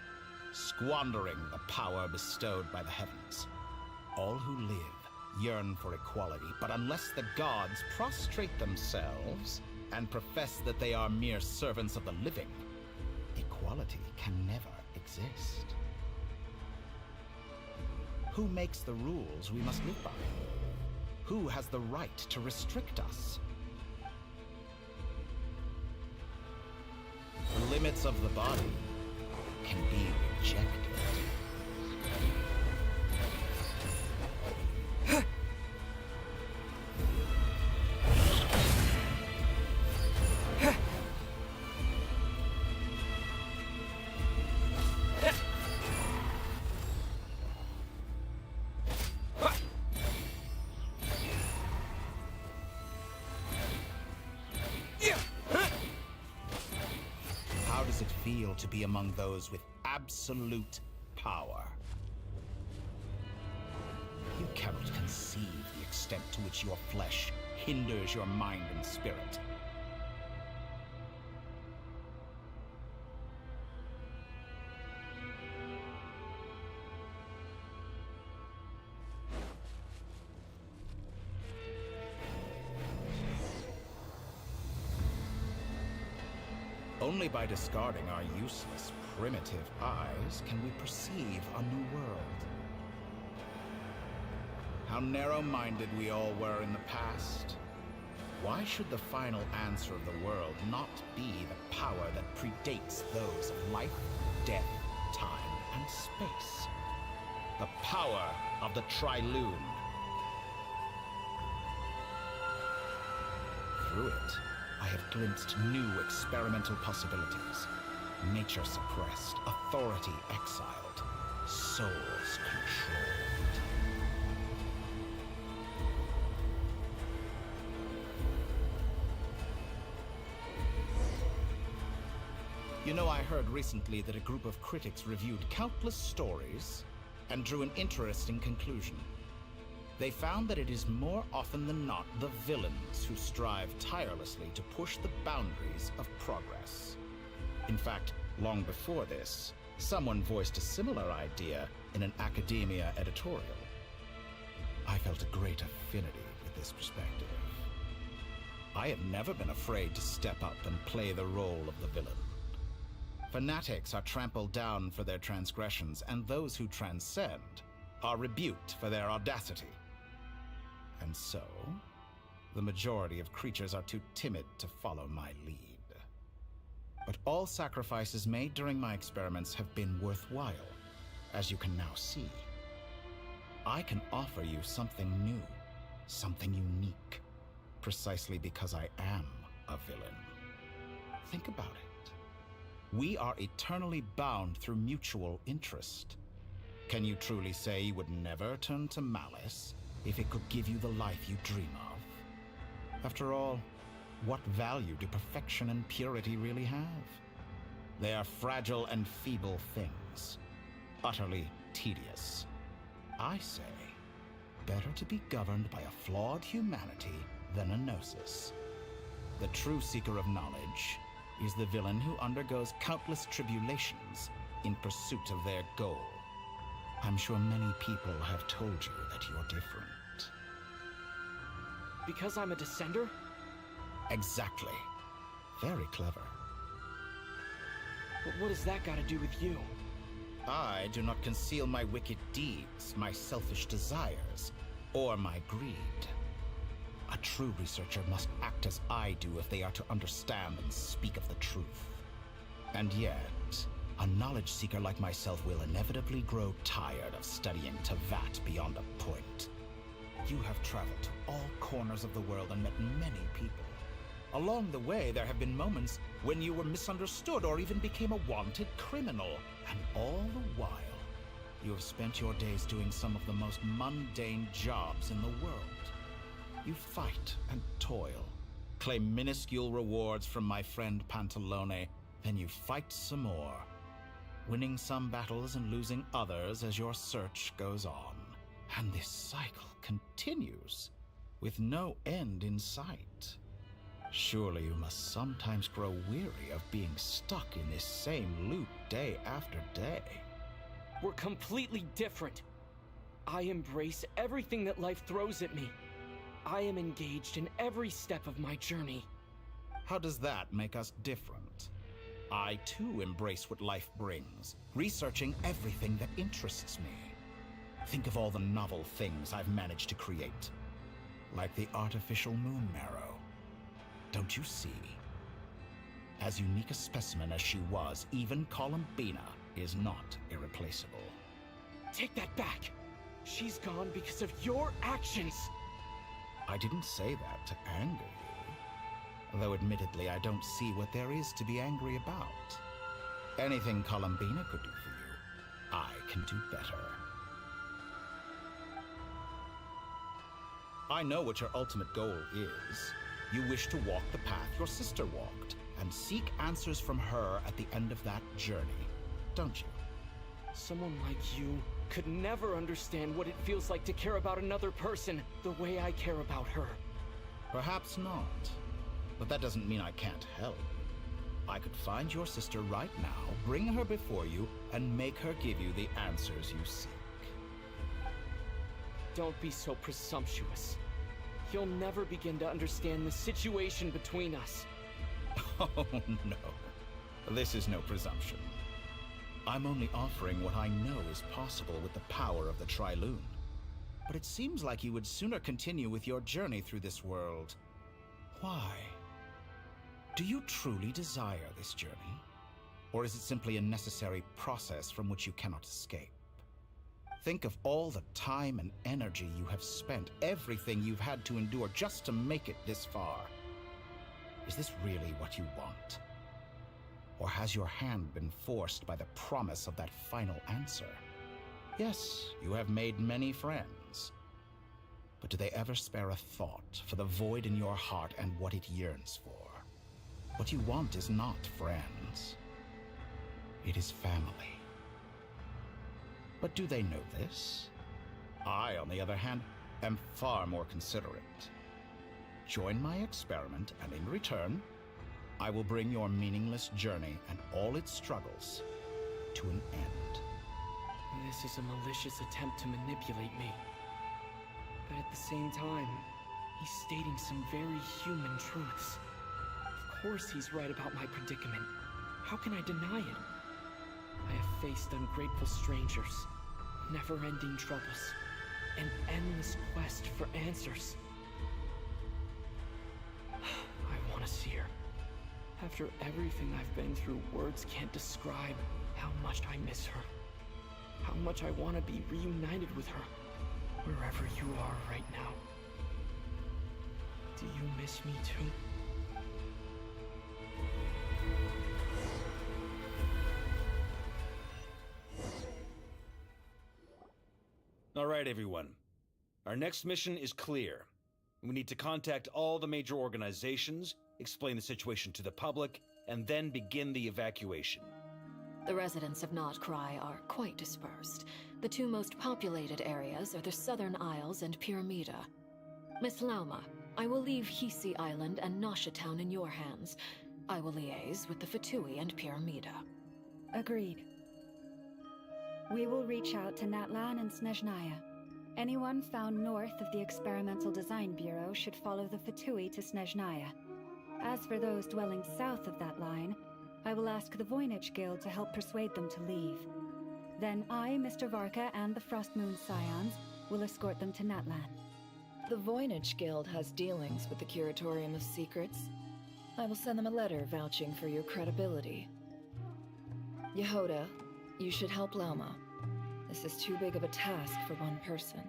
squandering the power bestowed by the heavens. All who live yearn for equality, but unless the gods prostrate themselves and profess that they are mere servants of the living, equality can never exist. Who makes the rules we must live by? Who has the right to restrict us? The limits of the body can be rejected. To be among those with absolute power. You cannot conceive the extent to which your flesh hinders your mind and spirit. Only by discarding our useless, primitive eyes can we perceive a new world. How narrow-minded we all were in the past. Why should the final answer of the world not be the power that predates those of life, death, time, and space? The power of the Trilune. Through it, I have glimpsed new experimental possibilities. Nature suppressed, authority exiled, souls controlled. You know, I heard recently that a group of critics reviewed countless stories and drew an interesting conclusion. They found that it is more often than not the villains who strive tirelessly to push the boundaries of progress. In fact, long before this, someone voiced a similar idea in an academia editorial. I felt a great affinity with this perspective. I have never been afraid to step up and play the role of the villain. Fanatics are trampled down for their transgressions, and those who transcend are rebuked for their audacity. And so, the majority of creatures are too timid to follow my lead. But all sacrifices made during my experiments have been worthwhile, as you can now see. I can offer you something new, something unique, precisely because I am a villain. Think about it. We are eternally bound through mutual interest. Can you truly say you would never turn to malice if it could give you the life you dream of? After all, what value do perfection and purity really have? They are fragile and feeble things, utterly tedious. I say, better to be governed by a flawed humanity than a gnosis. The true seeker of knowledge is the villain who undergoes countless tribulations in pursuit of their goal. I'm sure many people have told you that you're different. Because I'm a descender? Exactly. Very clever. But what does that got to do with you? I do not conceal my wicked deeds, my selfish desires, or my greed. A true researcher must act as I do if they are to understand and speak of the truth. And yet, a knowledge seeker like myself will inevitably grow tired of studying to that beyond a point. You have traveled to all corners of the world and met many people. Along the way, there have been moments when you were misunderstood or even became a wanted criminal. And all the while, you have spent your days doing some of the most mundane jobs in the world. You fight and toil, claim minuscule rewards from my friend Pantalone, then you fight some more, winning some battles and losing others as your search goes on. And this cycle continues, with no end in sight. Surely you must sometimes grow weary of being stuck in this same loop day after day. We're completely different. I embrace everything that life throws at me. I am engaged in every step of my journey. How does that make us different? I too embrace what life brings, researching everything that interests me. Think of all the novel things I've managed to create, like the artificial moon marrow. Don't you see? As unique a specimen as she was, even Columbina is not irreplaceable. Take that back! She's gone because of your actions! I didn't say that to anger you. Though admittedly, I don't see what there is to be angry about. Anything Columbina could do for you, I can do better. I know what your ultimate goal is. You wish to walk the path your sister walked, and seek answers from her at the end of that journey, don't you? Someone like you could never understand what it feels like to care about another person the way I care about her. Perhaps not. But that doesn't mean I can't help. I could find your sister right now, bring her before you, and make her give you the answers you seek. Don't be so presumptuous. You'll never begin to understand the situation between us. Oh, no. This is no presumption. I'm only offering what I know is possible with the power of the Trilune. But it seems like you would sooner continue with your journey through this world. Why? Do you truly desire this journey? Or is it simply a necessary process from which you cannot escape? Think of all the time and energy you have spent, everything you've had to endure just to make it this far. Is this really what you want? Or has your hand been forced by the promise of that final answer? Yes, you have made many friends. But do they ever spare a thought for the void in your heart and what it yearns for? What you want is not friends. It is family. But do they know this? I, on the other hand, am far more considerate. Join my experiment, and in return, I will bring your meaningless journey and all its struggles to an end. This is a malicious attempt to manipulate me. But at the same time, he's stating some very human truths. Of course he's right about my predicament. How can I deny it? I have faced ungrateful strangers, never-ending troubles, an endless quest for answers. I want to see her. After everything I've been through, words can't describe how much I miss her. How much I want to be reunited with her, wherever you are right now. Do you miss me too? All right, everyone. Our next mission is clear. We need to contact all the major organizations, explain the situation to the public, and then begin the evacuation. The residents of Not Cry are quite dispersed. The two most populated areas are the Southern Isles and Pyramida. Miss Lauma, I will leave Hisi Island and Nasha Town in your hands. I will liaise with the Fatui and Pyramida. Agreed. We will reach out to Natlan and Snezhnaya. Anyone found north of the Experimental Design Bureau should follow the Fatui to Snezhnaya. As for those dwelling south of that line, I will ask the Voynich Guild to help persuade them to leave. Then I, Mr. Varka, and the Frostmoon Scions will escort them to Natlan. The Voynich Guild has dealings with the Curatorium of Secrets. I will send them a letter vouching for your credibility. Yehoda, you should help Lauma. This is too big of a task for one person.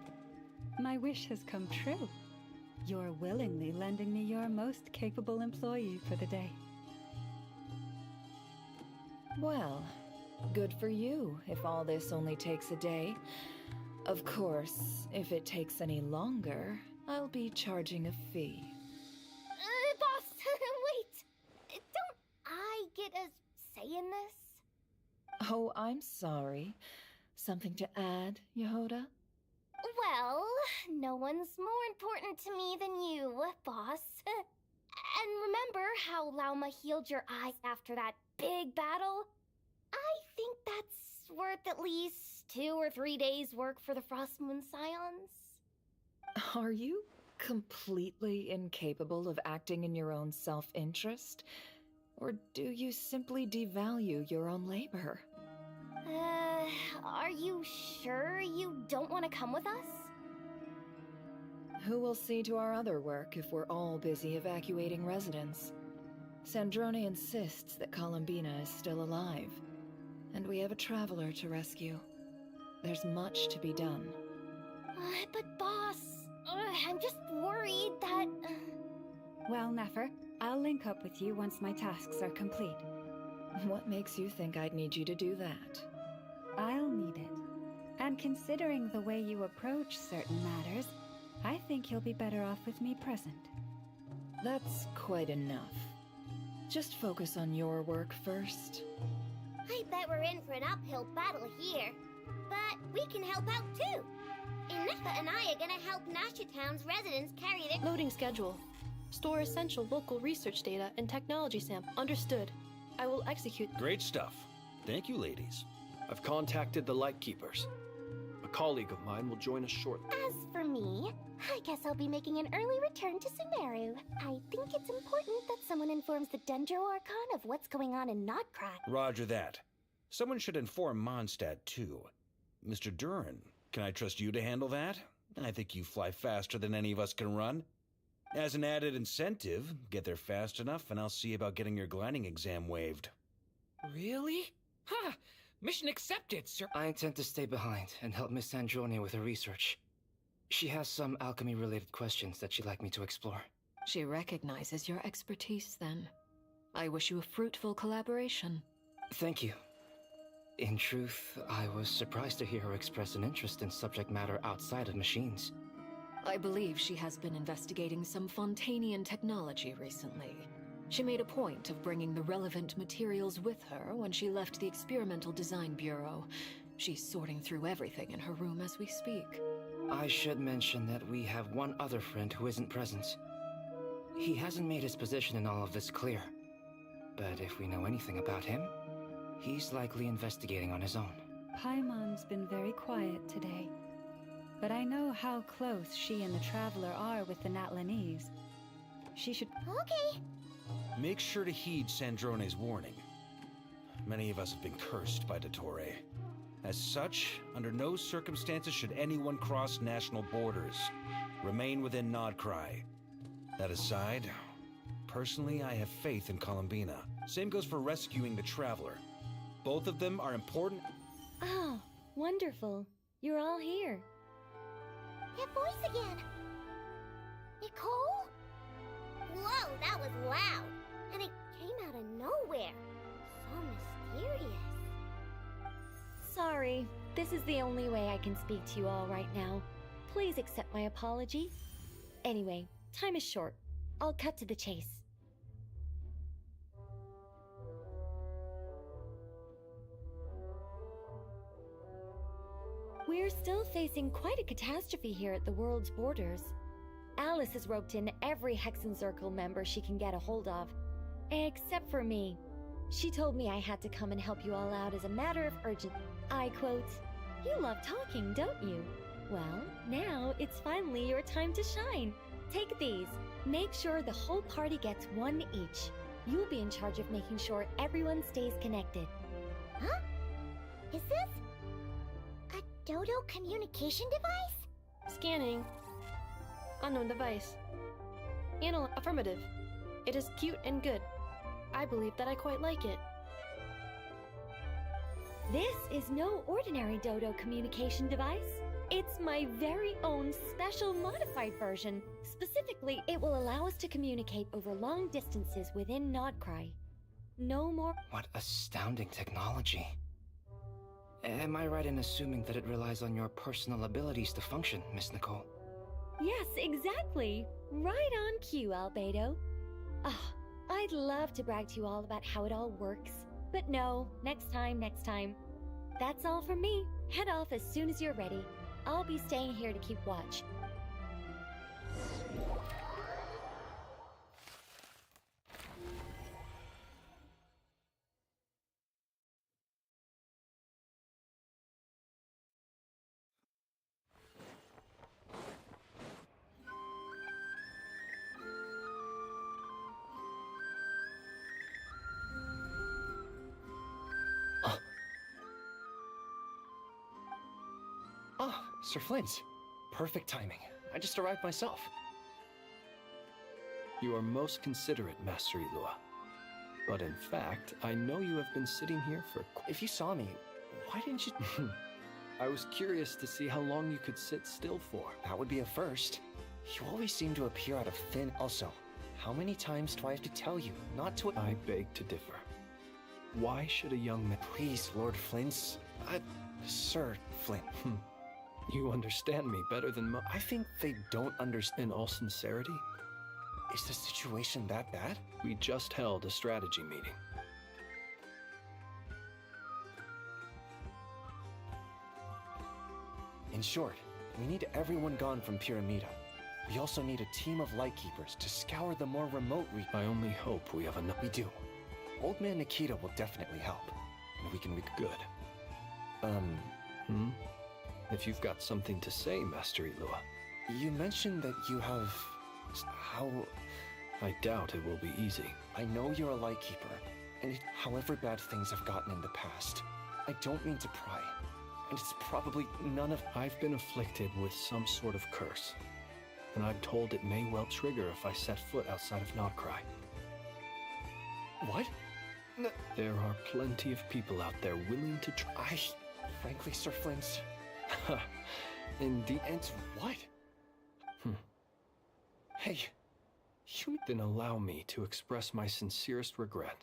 My wish has come true. You're willingly lending me your most capable employee for the day. Well, good for you if all this only takes a day. Of course, if it takes any longer, I'll be charging a fee. Boss, wait! Don't I get a say in this? Oh, I'm sorry. Something to add, Yehoda? Well, no one's more important to me than you, boss. And remember how Lauma healed your eyes after that big battle? I think that's worth at least 2 or 3 days' work for the Frostmoon Scions. Are you completely incapable of acting in your own self-interest? Or do you simply devalue your own labor? Are you sure you don't want to come with us? Who will see to our other work if we're all busy evacuating residents? Sandrone insists that Columbina is still alive, and we have a traveler to rescue. There's much to be done. But boss, I'm just worried that... Well, Nefer, I'll link up with you once my tasks are complete. What makes you think I'd need you to do that? I'll need it. And considering the way you approach certain matters, I think you'll be better off with me present. That's quite enough. Just focus on your work first. I bet we're in for an uphill battle here. But we can help out too. Inefa and I are gonna help Nasha Town's residents carry their... Loading schedule. Store essential local research data and technology sample. Understood. I will execute. Great stuff. Thank you, ladies. I've contacted the Lightkeepers. A colleague of mine will join us shortly. As for me, I guess I'll be making an early return to Sumeru. I think it's important that someone informs the Dendro Archon of what's going on in Notcry. Roger that. Someone should inform Mondstadt, too. Mr. Duran, can I trust you to handle that? I think you fly faster than any of us can run. As an added incentive, get there fast enough and I'll see about getting your gliding exam waived. Really? Ha! Mission accepted, sir. I intend to stay behind and help Miss Androni with her research. She has some alchemy-related questions that she'd like me to explore. She recognizes your expertise, then. I wish you a fruitful collaboration. Thank you. In truth, I was surprised to hear her express an interest in subject matter outside of machines. I believe she has been investigating some Fontanian technology recently. She made a point of bringing the relevant materials with her when she left the Experimental Design Bureau. She's sorting through everything in her room as we speak. I should mention that we have one other friend who isn't present. He hasn't made his position in all of this clear. But if we know anything about him, he's likely investigating on his own. Paimon's been very quiet today. But I know how close she and the Traveler are with the Natlanese. She should... Okay. Make sure to heed Sandrone's warning. Many of us have been cursed by Dottore. As such, under no circumstances should anyone cross national borders. Remain within Nodcry. That aside, personally I have faith in Columbina. Same goes for rescuing the Traveler. Both of them are important. Oh, wonderful. You're all here. That voice again! Nicole? Whoa, that was loud! And it came out of nowhere. So mysterious. Sorry, this is the only way I can speak to you all right now. Please accept my apology. Anyway, time is short. I'll cut to the chase. We're still facing quite a catastrophe here at the world's borders. Alice has roped in every Hexen Circle member she can get a hold of. Except for me. She told me I had to come and help you all out as a matter of urgent. I quote, "You love talking, don't you? Well, now it's finally your time to shine. Take these. Make sure the whole party gets one each. You'll be in charge of making sure everyone stays connected." Huh? Is this a Dodo communication device? Scanning. Unknown device. Affirmative. It is cute and good. I believe that I quite like it. This is no ordinary Dodo communication device. It's my very own special modified version. Specifically, it will allow us to communicate over long distances within Nodcry. No more... What astounding technology. Am I right in assuming that it relies on your personal abilities to function, Miss Nicole? Yes, exactly. Right on cue, Albedo. Ah, I'd love to brag to you all about how it all works. But no, next time, next time. That's all from me. Head off as soon as you're ready. I'll be staying here to keep watch. Ah, Sir Flint. Perfect timing. I just arrived myself. You are most considerate, Master Ilua. But in fact, I know you have been sitting here for... If you saw me, why didn't you... I was curious to see how long you could sit still for. That would be a first. You always seem to appear out of thin... Also, how many times do I have to tell you not to... I beg to differ. Why should a young man... Please, Lord Flint. Sir Flint. You understand me better than I think they don't understand. In all sincerity? Is the situation that bad? We just held a strategy meeting. In short, we need everyone gone from Pyramida. We also need a team of Lightkeepers to scour the more remote I only hope we have enough. We do. Old Man Nikita will definitely help. And we can... Good. if you've got something to say, Master Ilua. You mentioned that you have... how... I doubt it will be easy. I know you're a Lightkeeper, and however bad things have gotten in the past, I don't mean to pry, and it's probably none of... I've been afflicted with some sort of curse, and I'm told it may well trigger if I set foot outside of Nodcry. What? There are plenty of people out there willing to try. Frankly, Sir Flint... Indeed. And what? Hey, you... Then allow me to express my sincerest regret.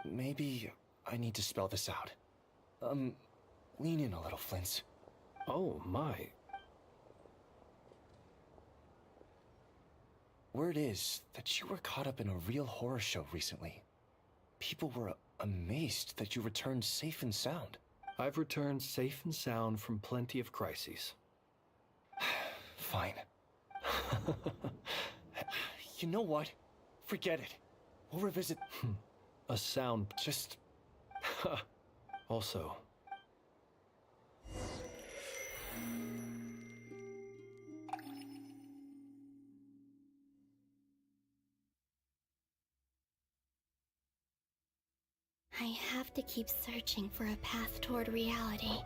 Maybe I need to spell this out. Lean in a little, Flint. Oh, my. Word is that you were caught up in a real horror show recently. People were amazed that you returned safe and sound. I've returned safe and sound from plenty of crises. Fine. You know what? Forget it. We'll revisit... A sound... Just... Also... I have to keep searching for a path toward reality.